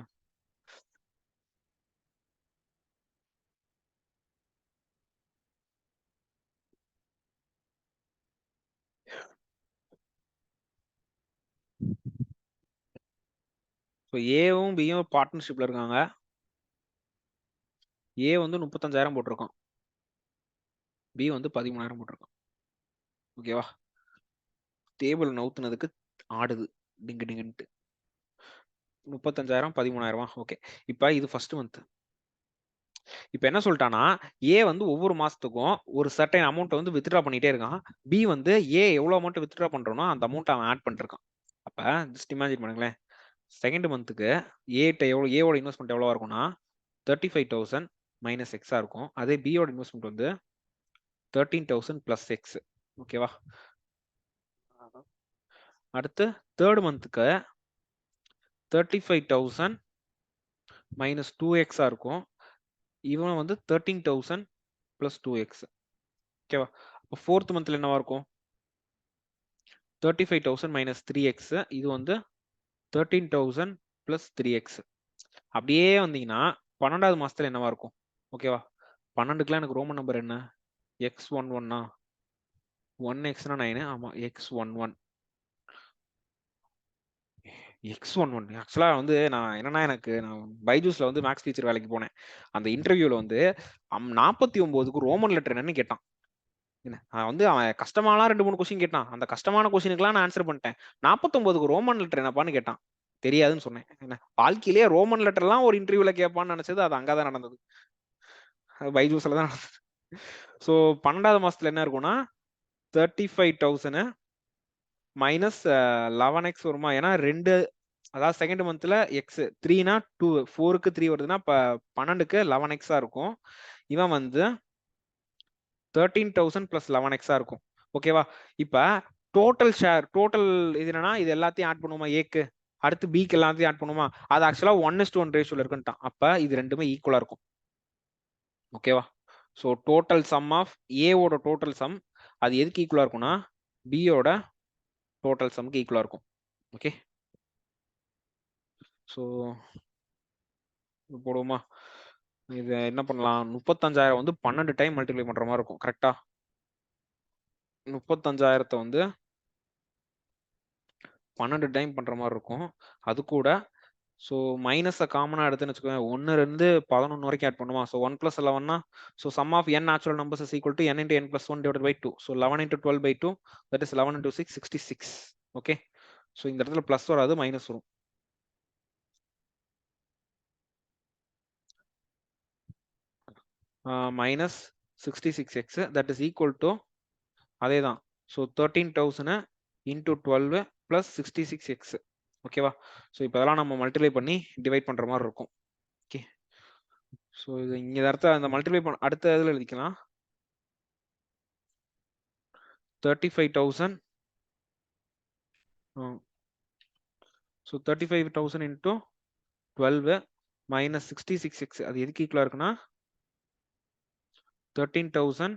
So ஏவும் பியும் பார்ட்னர்ஷிப்ல இருக்காங்க. ஏ வந்து 35,000 போட்டிருக்கான், B வந்து 13,000 போட்டிருக்கான். ஓகேவா? டேபிள் நவுத்துனதுக்கு ஆடுது டிங்கு டிங்குன்ட்டு. 35,000 13,000. ஓகே, இப்போ இது ஃபர்ஸ்ட் மந்த். இப்போ என்ன சொல்லிட்டானா, ஏ வந்து ஒவ்வொரு மாசத்துக்கும் ஒரு சர்டைன் அமௌண்ட் வந்து வித்ட்ரா பண்ணிட்டே இருக்கான். பி வந்து ஏ எவ்வளவு அமௌண்ட் வித்ட்ரா பண்றோனோ அந்த அமௌண்ட் அவன் ஆட் பண்ணிருக்கான். அப்ப ஜஸ்ட் இமேஜின் பண்ணுங்களேன், செகண்ட் மந்த்துக்கு ஏவோட இன்வெஸ்ட்மெண்ட் எவ்வளவா இருக்கும்னா 35,000 மைனஸ் எக்ஸா இருக்கும். அதே பியோட இன்வெஸ்ட்மெண்ட் வந்து 13,000 பிளஸ் எக்ஸ். ஓகேவா? அடுத்து தேர்ட் மந்த்துக்கு 35,000 மைனஸ் 2x இருக்கும். இவன் வந்து 13,000 பிளஸ் 2x. ஓகேவா? அப்போ ஃபோர்த் மந்த்ல என்னவா இருக்கும்? 35,000 மைனஸ் 3x. இது வந்து 13,000 பிளஸ் 3x. அப்படியே வந்தீங்கன்னா 12வது மாசத்துல என்னவா இருக்கும்? ஓகேவா? 12க்குலாம் எனக்கு ரோமன் நம்பர் என்ன? x11. 1xனா 9. ஆமா, x11. x11 ஆக்சுவலா வந்து நான் என்னன்னா, நான் பைஜூஸ்ல வந்து மேக்ஸ் டீச்சர் வேலைக்கு போனேன். அந்த இன்டர்வியூல வந்து 49க்கு ரோமன் லெட்டர் என்னன்னு கேட்டான். வந்து அவன் கஷ்டமாலாம் 2-3 கொஸ்டின் கேட்டான். அந்த கஷ்டமான கொஸ்டினுக்குலாம் நான் ஆன்சர் பண்ணிட்டேன். 49க்கு ரோமன் லெட்டர் என்னப்பான்னு கேட்டான். தெரியாதுன்னு சொன்னேன். என்ன வாழ்க்கையிலேயே ரோமன் லெட்டர்லாம் ஒரு இன்டர்வியூல கேட்பான்னு நினைச்சது அது அங்கதான் நடந்தது. பைஜூஸ்ல தான் நடந்தது. ஸோ 12வது மாசத்துல என்ன இருக்கும்னா 35,000 மைனஸ் 11x வருமா? ஏன்னா 2, அதாவது செகண்ட் மந்த்ல எக்ஸ் 3னா 2, 4க்கு 3 வருதுன்னா 12க்கு 11x இருக்கும். இவன் வந்து 13,000 பிளஸ் 11x இருக்கும். ஓகேவா? இப்ப டோட்டல் ஷேர், டோட்டல் இது என்னன்னா, இது எல்லாத்தையும் ஆட் பண்ணுமா ஏக்கு, அடுத்து பிக்கு எல்லாத்தையும் ஆட் பண்ணுமா? அது ஆக்சுவலா 1:1 ரேஷியோல இருக்குன்ட்டான். அப்ப இது ரெண்டுமே ஈக்குவலா இருக்கும். ஓகேவா? ஸோ டோட்டல் சம் ஆஃப் ஏவோட டோட்டல் சம் அது எதுக்கு ஈக்குவலா இருக்கும்னா பியோட டோட்டல் சம்க்கு ஈக்குவலா இருக்கும். ஓகே, ஸோ போடுவோமா? இது என்ன பண்ணலாம்? 35,000 வந்து 12 டைம் மல்டிப்ளை பண்ற மாதிரி இருக்கும். கரெக்டா? 35,000 வந்து 12 டைம் பண்ற மாதிரி இருக்கும். அது கூட ஸோ மைனஸை காமனாக எடுத்துன்னு வச்சுக்கோங்க 1 2 11 வரைக்கும் ஆட் பண்ணுமா so 1 + 11 so sum of n natural numbers is equal to n × n + 1 divided by 2 so 11 × 12 by 2 that is 11 × 6 66 okay so இந்த இடத்துல ப்ளஸ் வராது மைனஸ் வரும் minus 66x that is equal to அதே தான் ஸோ 13,000 இன்டூ 12 ப்ளஸ் 66x ஓகேவா so இப்போ அதெல்லாம் நம்ம மல்டிப்ளை பண்ணி டிவைட் பண்ணுற மாதிரி இருக்கும் ஓகே ஸோ இது இங்கே இடத்த அந்த மல்டிப்ளை பண்ண அடுத்த இதில் எழுதிக்கலாம் 35,000 ஸோ 35,000 இன்டூ 12 மைனஸ் 66x அது எதுக்கு ஈக்குவலாக இருக்குன்னா 13,000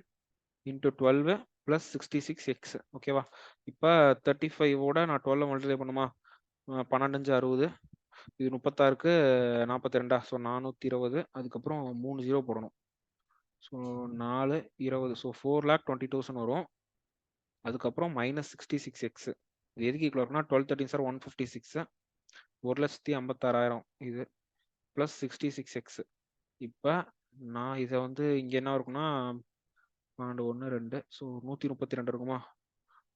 இன்டூ 12 ப்ளஸ் 66x ஓகேவா இப்போ 35ஓட நான் 12 மல்டிப்ளை பண்ணுமா 12 60 இது 36க்கு 42 ஸோ 420 அதுக்கப்புறம் 3 0 போடணும் ஸோ 4 20 ஸோ 4,20,000 வரும் அதுக்கப்புறம் மைனஸ் 66x இது எதுக்கு ஈக்குவல் இருக்குன்னா 12 13 சார் 156 1,56,000 இது ப்ளஸ் 66x இப்போ நான் இதை வந்து இங்கே என்ன இருக்குன்னா 1 2 ஸோ 132 இருக்குமா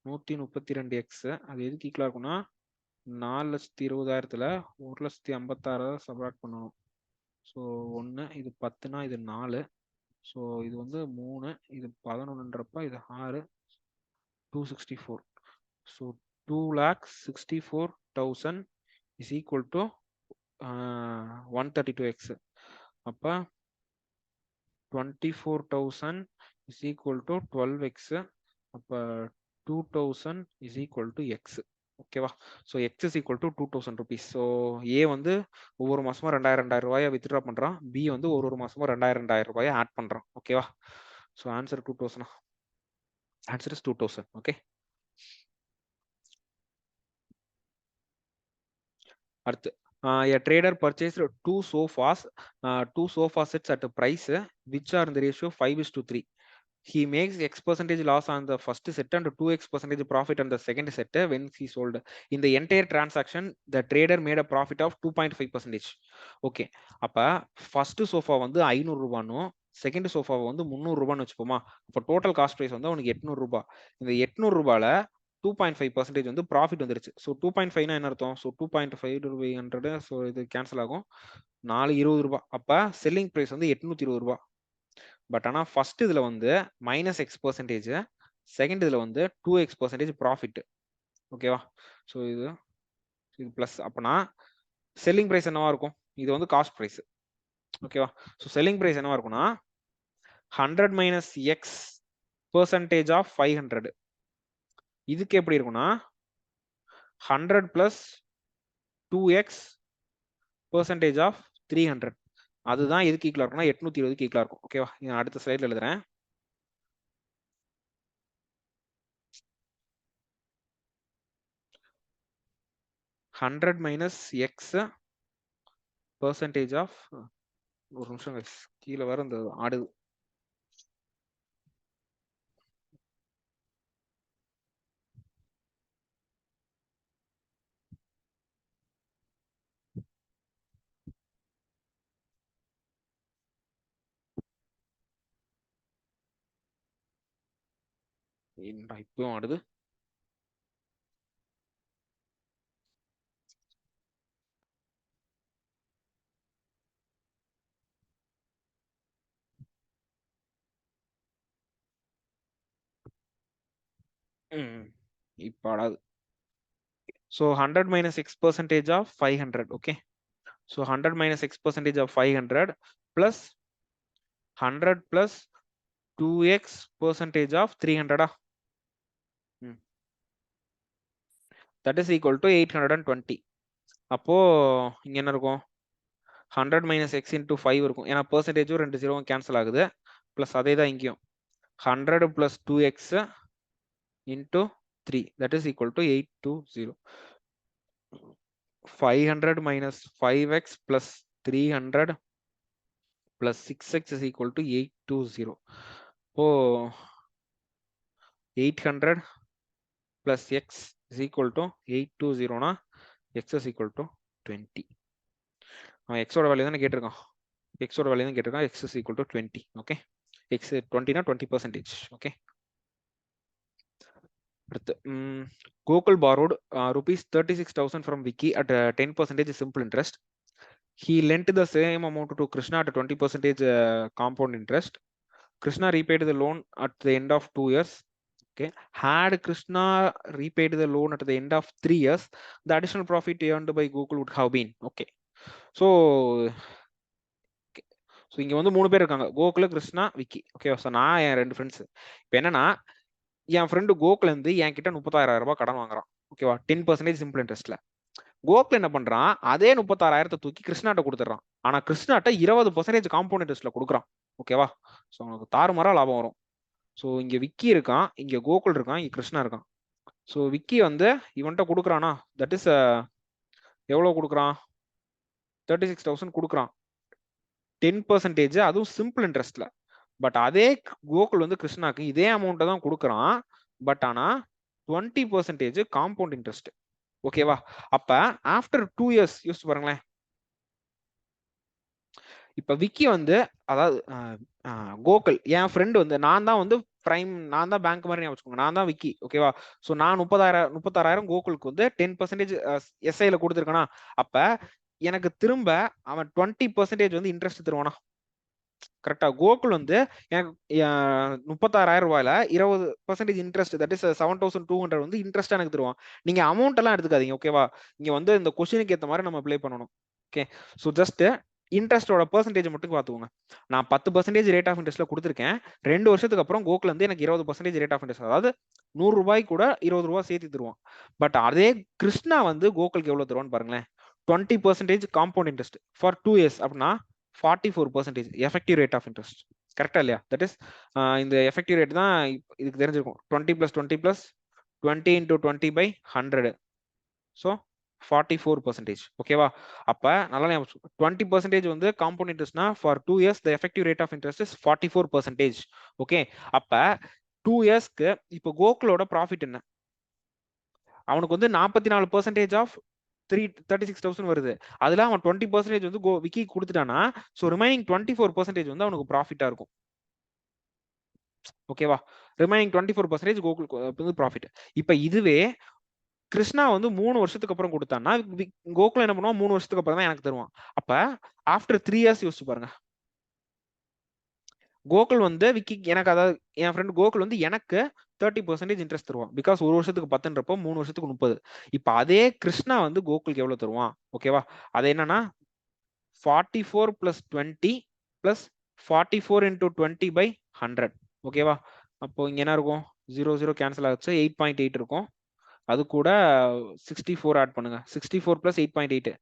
132x அது எதுக்கு ஈக்குவலாக இருக்குன்னா 4,20,000ல் 1,56,000 சப்ராக்ட் பண்ணணும் ஸோ 1 இது 10னா இது 4 ஸோ இது வந்து 3 இது 11ன்றப்ப இது 6 264 so 2,64,000 is equal to 132x அப்போ 24,000 இஸ் ஈக்குவல் டு 12x அப்போ 2,000 இஸ் ஈக்குவல் டு எக்ஸ் ஓகேவா so X is equal to 2,000 rupees so A வந்து ஒவ்வொரு மாசமும் 2,000 ரூபாயை வித்ட்ரா பண்றான் பி வந்து ஒரு மாசமும் 2,000 ரூபாயை ஆட் பண்றான் ஓகேவா so answer 2,000 answer is 2,000 okay அடுத்து a trader purchased two sofas sets at a price which are in the ratio 5:3 he makes x% loss on the first set and 2x% profit on the second set when he sold. In the entire transaction, the trader made a profit of 2.5%. Okay. அப்ப first sofa வந்து 500 ரூபானும் second sofa வந்து 300 ரூபான்னு வச்சுப்போமா அப்போ total cost price வந்து உனக்கு 800 ரூபாய் இந்த 800 ரூபாயில 2.5% வந்து ப்ராஃபிட் வந்துருச்சு ஸோ 2.5னா என்ன அர்த்தம் ஸோ 2.5/100 ஸோ இது கேன்சல் ஆகும் 420 ரூபாய் அப்ப செல்லிங் பிரைஸ் வந்து 820 ரூபாய் பட் ஆனால் ஃபர்ஸ்ட் இதுல வந்து -X% செகண்ட் இதுல வந்து 2X% ப்ராஃபிட் ஓகேவா ஸோ இது பிளஸ் அப்பனா செல்லிங் பிரைஸ் என்னவா இருக்கும் இது வந்து காஸ்ட் பிரைஸ் ஓகேவா ஸோ செல்லிங் பிரைஸ் என்னவா இருக்கும்னா 100 - X% ஆஃப் 500 இதுக்கு எப்படி இருக்கும்னா 100 + 2X% ஆஃப் 300 அதுதான் எதுக்கு ஈக்குவலா இருக்கும்னா 820க்கு ஈக்குவலா இருக்கும் ஓகேவா நான் அடுத்த ஸ்லைட்ல எழுதுறேன் $100 - X% ஆஃப் ஒரு நிமிஷம் கீழே வேற இந்த ஆடுது இப்பவும் ஆடுது இப்போ ஆடாது so 100 - X% of 500 okay so 100 - X% of 500 plus 100 plus 2X% of 300 that is equal to 820 அப்போ இங்க என்ன இருக்கும் 100 - X into 5 இருக்கும் ஏன்னா பெர்சன்டேஜும் 2 0 கேன்சல் ஆகுது பிளஸ் அதே தான் இங்கேயும் 100 plus 2X into 3 that is equal to 820 500 minus 5X plus 300 plus 6X is equal to 820 oh 800 plus X is equal to 820 na X is equal to 20 அவன் எக்ஸோட வேல்யூ தானே கேட்டிருக்கான், எக்ஸோட வேல்யூ தான் கேட்டிருக்கான். X is equal to 20. Okay, X 20னா 20%. Okay, அடுத்து Gokul borrowed rupees 36,000 from Vicky at 10% simple interest. He lent the same amount to Krishna at 20% compound interest. Krishna repaid the loan at the end of 2 years. Okay, had Krishna repaid the loan at the end of 3 years, the additional profit earned by Gokul would have been. Okay, so இங்க வந்து 3 பேர் இருக்காங்க, Gokul, Krishna, Vicky. Okay, so நான் என் 2 friends. இப்போ என்னன்னா, என் friend Gokul வந்து என் கிட்ட 36,000 ரூபாய் கடன் வாங்குறான். ஓகேவா, 10% சிம்பிள் இன்ட்ரெஸ்ட்ல. கோகுல் என்ன பண்றான், அதே 36,000 தூக்கி கிருஷ்ணாட்ட கொடுத்துட்றான். ஆனா கிருஷ்ணாட்ட 20% காம்பவுண்ட் இன்ட்ரெஸ்ட்ல கொடுக்குறான். ஓகேவா, ஸோ உனக்கு தாறுமாறா லாபம் வரும். ஸோ இங்க விக்கி இருக்கான், இங்க கோகுல் இருக்கான், இங்க கிருஷ்ணா இருக்கான். ஸோ விக்கி வந்து இவன்கிட்ட கொடுக்குறானா, தட் இஸ் எவ்வளவு கொடுக்குறான், 36,000 கொடுக்குறான், 10%, அதுவும் சிம்பிள் இன்ட்ரெஸ்ட்ல. பட் அதே கோகுல் வந்து கிருஷ்ணாக்கு இதே அமௌண்ட்டை தான் கொடுக்குறான், பட் ஆனா 20% காம்பவுண்ட் இன்ட்ரெஸ்ட். ஓகேவா, அப்ப ஆஃப்டர் 2 இயர்ஸ் யோசிச்சு பாருங்களேன். இப்ப விக்கி வந்து, அதாவது கோகுல் என் ஃப்ரெண்டு வந்து, நான் தான் வந்து பிரைம், நான் தான் பேங்க் மாதிரி வச்சுக்கோங்க, நான் தான் விக்கி. ஓகேவா, ஸோ நான் 36,000 கோகுலுக்கு வந்து 10% எஸ்ஐல கொடுத்துருக்கேனா, அப்ப எனக்கு திரும்ப அவன் 20% வந்து இன்ட்ரெஸ்ட் தருவானா. கரெக்டா, கோகுல் வந்து எனக்கு 36,000 ரூபாயில 20% இன்ட்ரெஸ்ட், தட் இஸ் 7,200 வந்து இன்ட்ரெஸ்ட் எனக்கு தருவான். நீங்க அமௌண்ட் எல்லாம் எடுத்துக்காதீங்க. ஓகேவா, இங்க வந்து இந்த கொஸ்டினுக்கு ஏற்ற மாதிரி நம்ம அப்ளை பண்ணணும். ஓகே, ஸோ ஜஸ்ட் இன்ட்ரெஸ்டோட பெர்சன்டேஜ் மட்டும் பார்த்துக்கோங்க. நான் 10% ரேட் ஆஃப் இன்ட்ரெஸ்ட்ல கொடுத்துருக்கேன். 2 வருஷத்துக்கு அப்புறம் கோகுல் வந்து எனக்கு 20% ரேட் ஆஃப் இன்ட்ரெஸ்ட், அதாவது 100 ரூபாய்க்கு கூட 20 ரூபாய் சேர்த்து தருவான். பட் அதே கிருஷ்ணா வந்து கோகுலுக்கு எவ்வளவு தருவான்னு பாருங்களேன், 20% காம்பவுண்ட் இன்ட்ரெஸ்ட் ஃபார் 2 இயர்ஸ், அப்படின்னா 44% எஃபெக்டிவ் ரேட் ஆஃப் இன்ட்ரெஸ்ட். கரெக்டா இல்லையா, தட் இஸ் இந்த எஃபெக்டிவ் ரேட் தான் இதுக்கு தெரிஞ்சிருக்கும். 20 + 20 + 20 × 20/100, ஸோ 44%. ஓகேவா, அப்ப நல்லா 20% வந்து காம்பவுண்ட் இன்ட்ரெஸ்ட்னா for 2 years the effective rate of interest is 44%. Okay, அப்ப 2 இயர்ஸ்க்கு இப்போ கோகுலோட ப்ராஃபிட் என்ன, அவனுக்கு வந்து 44% ஆஃப் 36,000 வருது. அதுல அவன் 20% வந்து விக்கி கொடுத்துட்டானா, ஸோ ரிமைனிங் 24% வந்து அவனுக்கு ப்ராஃபிட்டா இருக்கும். ஓகேவா, ரிமைனிங் 24% கோகுல் ப்ராஃபிட். இப்ப இதுவே கிருஷ்ணா வந்து 3 வருஷத்துக்கு அப்புறம் கொடுத்தான்னா, கோகுல் என்ன பண்ணுவான், 3 வருஷத்துக்கு அப்புறம் தான் எனக்கு தருவான். அப்ப ஆஃப்டர் 3 இயர்ஸ் யோசிச்சு பாருங்க, கோகுல் வந்து விக்கி எனக்கு, அதாவது என் ஃப்ரெண்ட் கோகுல் வந்து எனக்கு 30% இன்ட்ரெஸ்ட் தருவான். பிகாஸ் 1 வருஷத்துக்கு 10ன்றப்போ 3 வருஷத்துக்கு 30. இப்ப அதே கிருஷ்ணா வந்து கோகுலுக்கு எவ்வளவு தருவான். ஓகேவா, அது என்னன்னா 44 + 20 + 44 × 20/100. ஓகேவா, அப்போ இங்க என்ன இருக்கும், 0 0 கேன்சல் ஆச்சு, 8.8 இருக்கும். அது கூட 64 ஆட் பண்ணுங்க, 64 + 8.8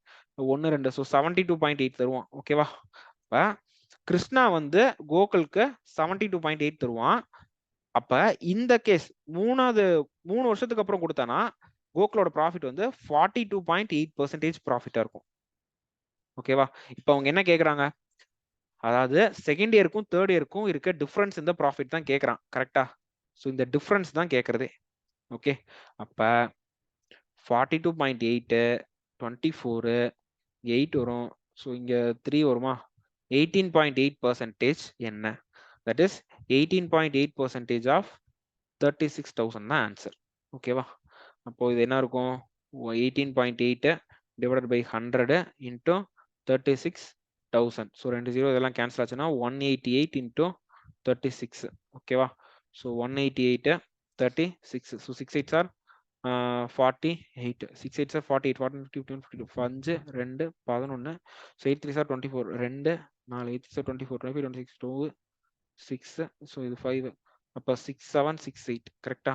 1 2, ஸோ 72.8 தருவான். ஓகேவா, இப்ப கிருஷ்ணா வந்து கோகுலுக்கு 72.8 தருவான். அப்ப இந்த கேஸ் 3 வருஷத்துக்கு அப்புறம் கொடுத்தானா, கோகுலோட ப்ராஃபிட் வந்து 42.8% ப்ராஃபிட்டா இருக்கும். ஓகேவா, இப்ப அவங்க என்ன கேக்குறாங்க, அதாவது செகண்ட் இயருக்கும் தேர்ட் இயருக்கும் இருக்க டிஃபரன்ஸ் இந்த ப்ராஃபிட் தான் கேக்குறான். கரெக்டா, ஸோ இந்த டிஃபரன்ஸ் தான் கேட்கறதே. ஓகே, அப்ப 42.8 24 8 வரும், ஸோ இங்க 3 வருமா, 18.8% என்ன, தட் இஸ் 18.8% ஆஃப் 36,000 தான் ஆன்சர். ஓகேவா, அப்போ இது என்ன இருக்கும், 18.8 டிவைடட் பை 100 இன்டூ 36,000. ஸோ 2 0 இதெல்லாம் கேன்சல் ஆச்சுன்னா 188 × 36. ஓகேவா, so 188 36, so 6 8s are 48, 6 8s are 48, 14 15 5 2 11, so 8 3s are 24, 2 4 8 3s are 24, 25 26 2 6, so இது 5, அப்போ 6 7 6 8. கரெக்டா,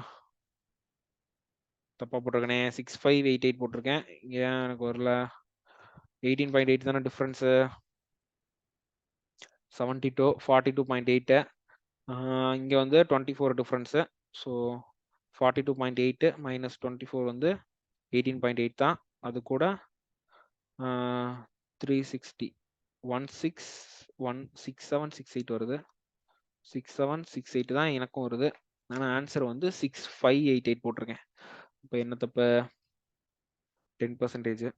தப்பா போட்டிருக்கேனே, 6 5 8 8 போட்டிருக்கேன். ஏன் எனக்கு வரல, 18.8 தானே டிஃபரன்ஸ், 72 42.8, இங்க வந்து 24 டிஃபரன்ஸ், ஸோ 42.8 - 24 வந்து 18.8 தான். அது கூட 360 16768 வருது, 6768 தான் எனக்கும் வருது. ஆனா ஆன்சர் வந்து 6588 போட்டிருக்கேன். இப்போ என்ன தப்பு, 10%.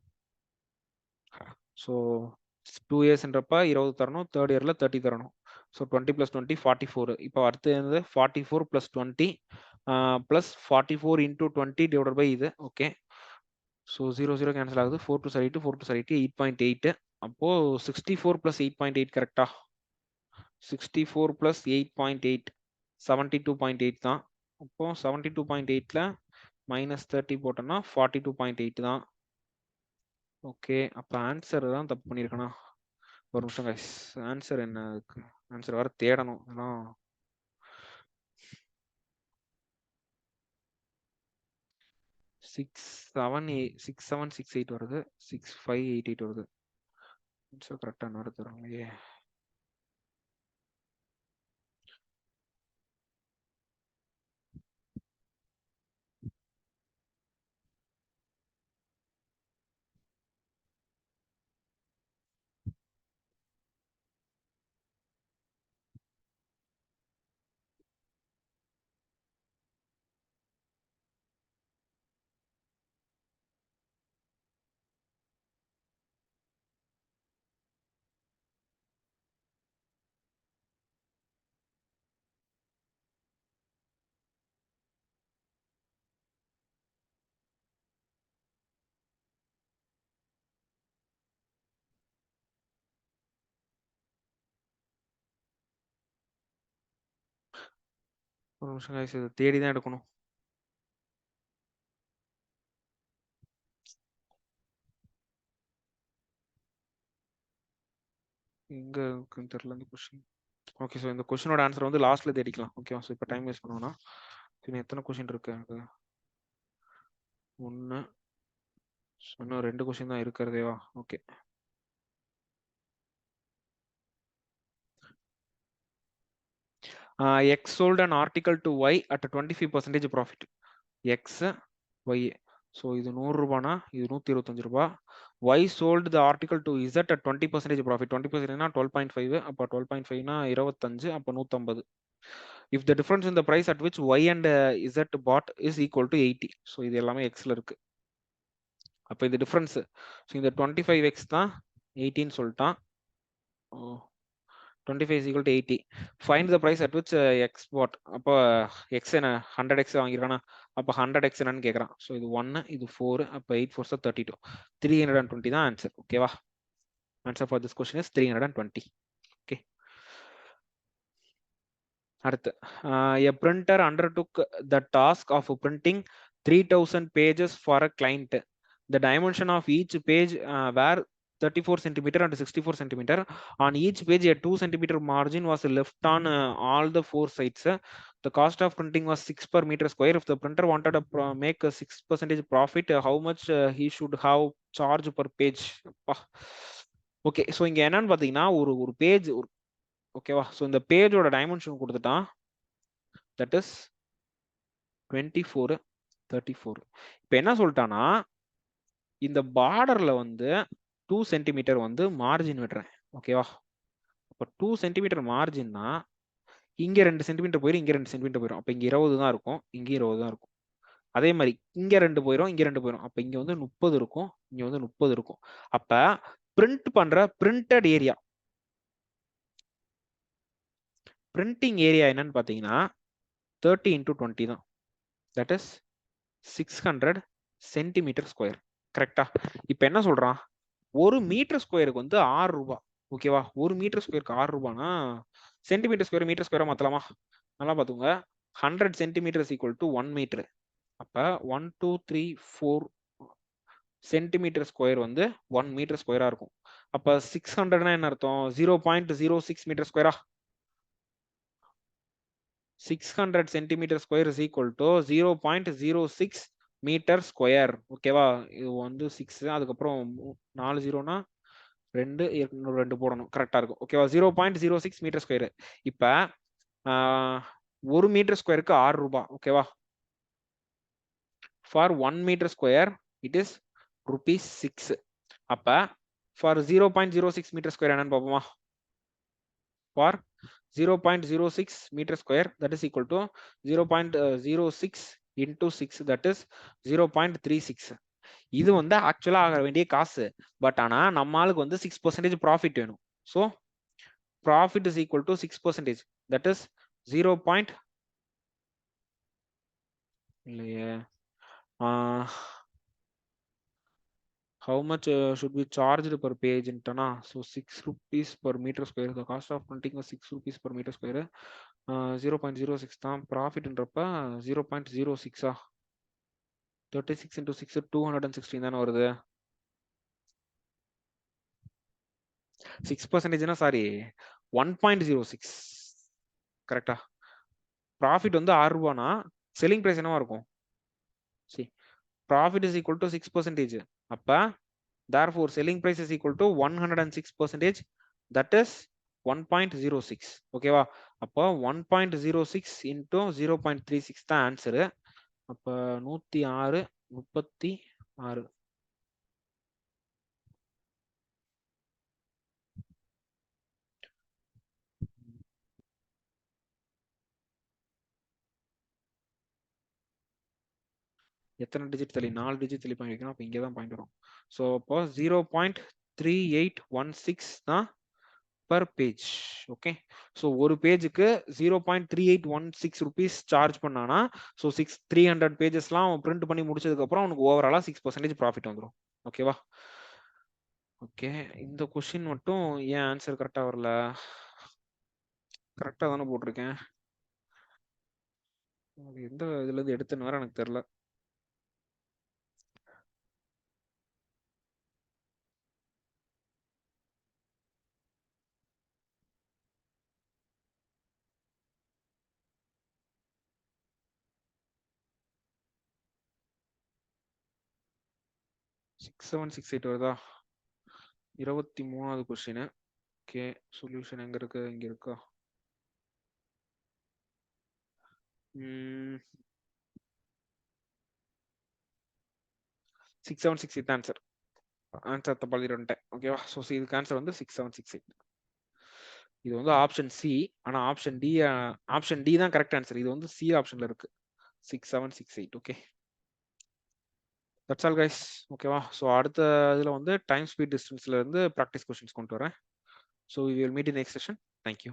ஸோ 2 இயர்ஸ்ன்றப்ப 20 தரணும், தேர்ட் இயர்ல 30 தரணும். ஸோ 20 + 20 44. இப்போ அடுத்து என்னது 44 + 20 ப்ளஸ் 44 இன்டூ 20 டிவைடட் பை இது. ஓகே, ஸோ 0 0 கேன்சல் ஆகுது. 4 2 8 4 2 8 8.8. அப்போ 64 + 8.8 கரெக்டா? 64 + 8.8 72.8 தான். அப்போ 72.8ல -30 போட்டோம்னா 42.8 தான். ஓகே, அப்போ ஆன்சர் தான் தப்பு பண்ணியிருக்கேனா? ஒரு நிமிஷம் கைஸ், ஆன்சர் என்ன இருக்கு? ஆன்சர் வேற தேடணும். 6768 வருது, 6588 வருது. ஆன்சர் கரெக்டா நடத்துறாங்களே. ஒரு நிமிஷம் கைஸ், இதை தேடி தான் எடுக்கணும். எங்க இருக்குன்னு தெரியல இந்த கொஸ்டின். ஓகே, ஸோ இந்த கொஸ்டினோட ஆன்சர் வந்து லாஸ்ட்ல தேடிக்கலாம். ஓகேவா? ஸோ இப்போ டைம் வேஸ்ட் பண்ணுவோம்னா இன்னும் எத்தனை கொஸ்டின் இருக்கு எனக்கு? ஒன்று, இன்னும் 2 கொஸ்டின் தான் இருக்கிறதேவா? Okay, X sold an article to Y at a 25% profit. X, Y. So இது 100 ரூபானா இது 125 ரூபாய். Y sold the article to Z at 20% profit. 20%னா 12.5. அப்போ 12.5னா 25, அப்போ 150. If the difference in the price at which Y and Z bought is equal to 80. So இது எல்லாமே Xல இருக்கு. அப்போ இது டிஃபரன்ஸ். ஸோ இந்த 25X தான் 18 சொல்லிட்டான். 25 is equal to 80. Find the price at which X bought. அப்போ X என்ன 100X வாங்கியிருக்கானா? அப்போ 100X என்னன்னு கேட்குறான். ஸோ இது 1, இது 4, அப்போ 8 4 32. 320 தான் ஆன்சர். ஓகேவா? Answer for this question is 320. Okay, அடுத்து a printer undertook the task of printing 3000 pages for a client. The dimension of each page were 34 centimeter and 64 centimeter. On each page, a 2 centimeter margin was left on all the 4 sides. The cost of printing was 6 per meter square. If the printer wanted to make a 6% profit, how much he should have charge per page? Okay, so இங்க என்னன்னு பாத்தீங்கன்னா ஒரு page, ஓகேவா? So இந்த பேஜோட dimension கொடுத்துட்டான், that is 24 34. இப்போ என்ன சொல்லிட்டானா, இந்த பார்டர்ல வந்து 2 சென்டிமீட்டர் வந்து மார்ஜின் விடுறேன். ஓகேவா? அப்போ 2 சென்டிமீட்டர் மார்ஜின்னா இங்க 2 சென்டிமீட்டர் போயிடும், இங்க 2 சென்டிமீட்டர் போயிடும். அப்போ இங்க 20 தான் இருக்கும், இங்க 20 தான் இருக்கும். அதே மாதிரி இங்க 2 போயிடும், இங்க 2 போயிடும். அப்போ இங்க வந்து 30 இருக்கும், இங்க வந்து 30 இருக்கும். அப்ப பிரிண்ட் பண்ற பிரிண்டட் ஏரியா, பிரிண்டிங் ஏரியா என்னன்னு பாத்தீங்கன்னா 30 × 20 தான். That is 600 centimetre square. கரெக்டா? இப்போ என்ன சொல்றான், 1 மீட்டர் ஸ்கொயருக்கு வந்து 6 ரூபாய். ஓகேவா? 1 மீட்டர் ஸ்கொயருக்கு 6 ரூபானா சென்டிமீட்டர் ஸ்கொயர் மீட்டர் ஸ்கொயரா மாத்தலாமா? நல்லா பாத்துங்க. 100 சென்டிமீட்டர் ஈக்குவல் டு 1 மீட்டர். அப்ப 1 2 3 4 சென்டிமீட்டர் ஸ்கொயர் வந்து 1 மீட்டர் ஸ்கொயரா இருக்கும். அப்ப 600னா என்ன அர்த்தம்? 0.06 மீட்டர் ஸ்கொயரா? 600 centimetre square is equal to 0.06 metre square. ஓகேவா? இது வந்து 6, அதுக்கப்புறம் 4 0னா 2, 2 போடணும், கரெக்டா இருக்கும். ஓகேவா? 0.06 மீட்டர் ஸ்கொயர். இப்ப 1 மீட்டர் ஸ்கொயருக்கு 6 ரூபாய். ஓகேவா? For 1 metre square it is ₹6. அப்ப ஃபார் 0.06 மீட்டர் ஸ்கொயர் என்னன்னு பார்ப்போமா? For 0.06 meter square, that is equal to 0.06 into 6, that is 0.36. இது வந்து ஆக்சுவலா ஆக வேண்டிய காசு. பட் ஆனா நம்ம ஆளுக்கு வந்து 6% ப்ராஃபிட் வேணும். So profit is equal to 6%. That is 0. இல்லையே, how much should be charged per page intana? So 6 rupees per meter square. The cost of printing was 6 rupees per meter square. 0.06 தான் profit என்றப்ப 0.06 36 into 6 216 தானே வருது. 6%, sorry 1.06 கரெக்டா. Profit வந்து 6 ரூபானா selling price என்னவா இருக்கும்? see profit is equal to 6%. அப்ப therefore selling price is equal to 106%. that is 1.06. ஓகேவா? அப்போ 1.06 into 0.36 தான் ஆன்சரு. அப்ப 106 36. எத்தனை டிஜிட் தள்ளி? 4 டிஜிட் தள்ளி பாயிண்ட் வைக்கணும். அப்போ இங்கே தான் பாயிண்ட் வரும். ஸோ அப்போ 0.3816 தான் per page. ஓகே, ஸோ ஒரு பேஜுக்கு 0.3816 ருபீஸ் சார்ஜ் பண்ணானா, ஸோ 300 பேஜஸ்லாம் பிரிண்ட் பண்ணி முடிச்சதுக்கு அப்புறம் அவனுக்கு ஓவராலா 6% ப்ராஃபிட் வந்துடும். ஓகேவா? ஓகே, இந்த கொஸ்டின் மட்டும் ஏன் ஆன்சர் கரெக்டா வரல? கரெக்டா தானே போட்டிருக்கேன். எந்த இதுல இருந்து எடுத்துன்னு வேற எனக்கு தெரியல. சிக்ஸ் 768 வருதா? 23வது கொஸ்டின். ஓகே, சொல்யூஷன் எங்க இருக்கு? இங்க இருக்கா? 6768 ஆன்சர். ஆன்சர் தப்பா எழுதிட்டேன். ஓகேவா? ஸோ இதுக்கு ஆன்சர் வந்து 6768. இது வந்து ஆப்ஷன் சி. ஆனா ஆப்ஷன் டி தான் கரெக்ட் ஆன்சர். இது வந்து சி ஆப்ஷன்ல இருக்கு. 6768. Okay, that's all guys. ஓகேவா? ஸோ அடுத்த இதுல வந்து டைம் ஸ்பீட் டிஸ்டன்ஸ்ல இருந்து ப்ராக்டிஸ் கொஸ்டின்ஸ் கொண்டு வரேன். So we will meet in next session. Thank you.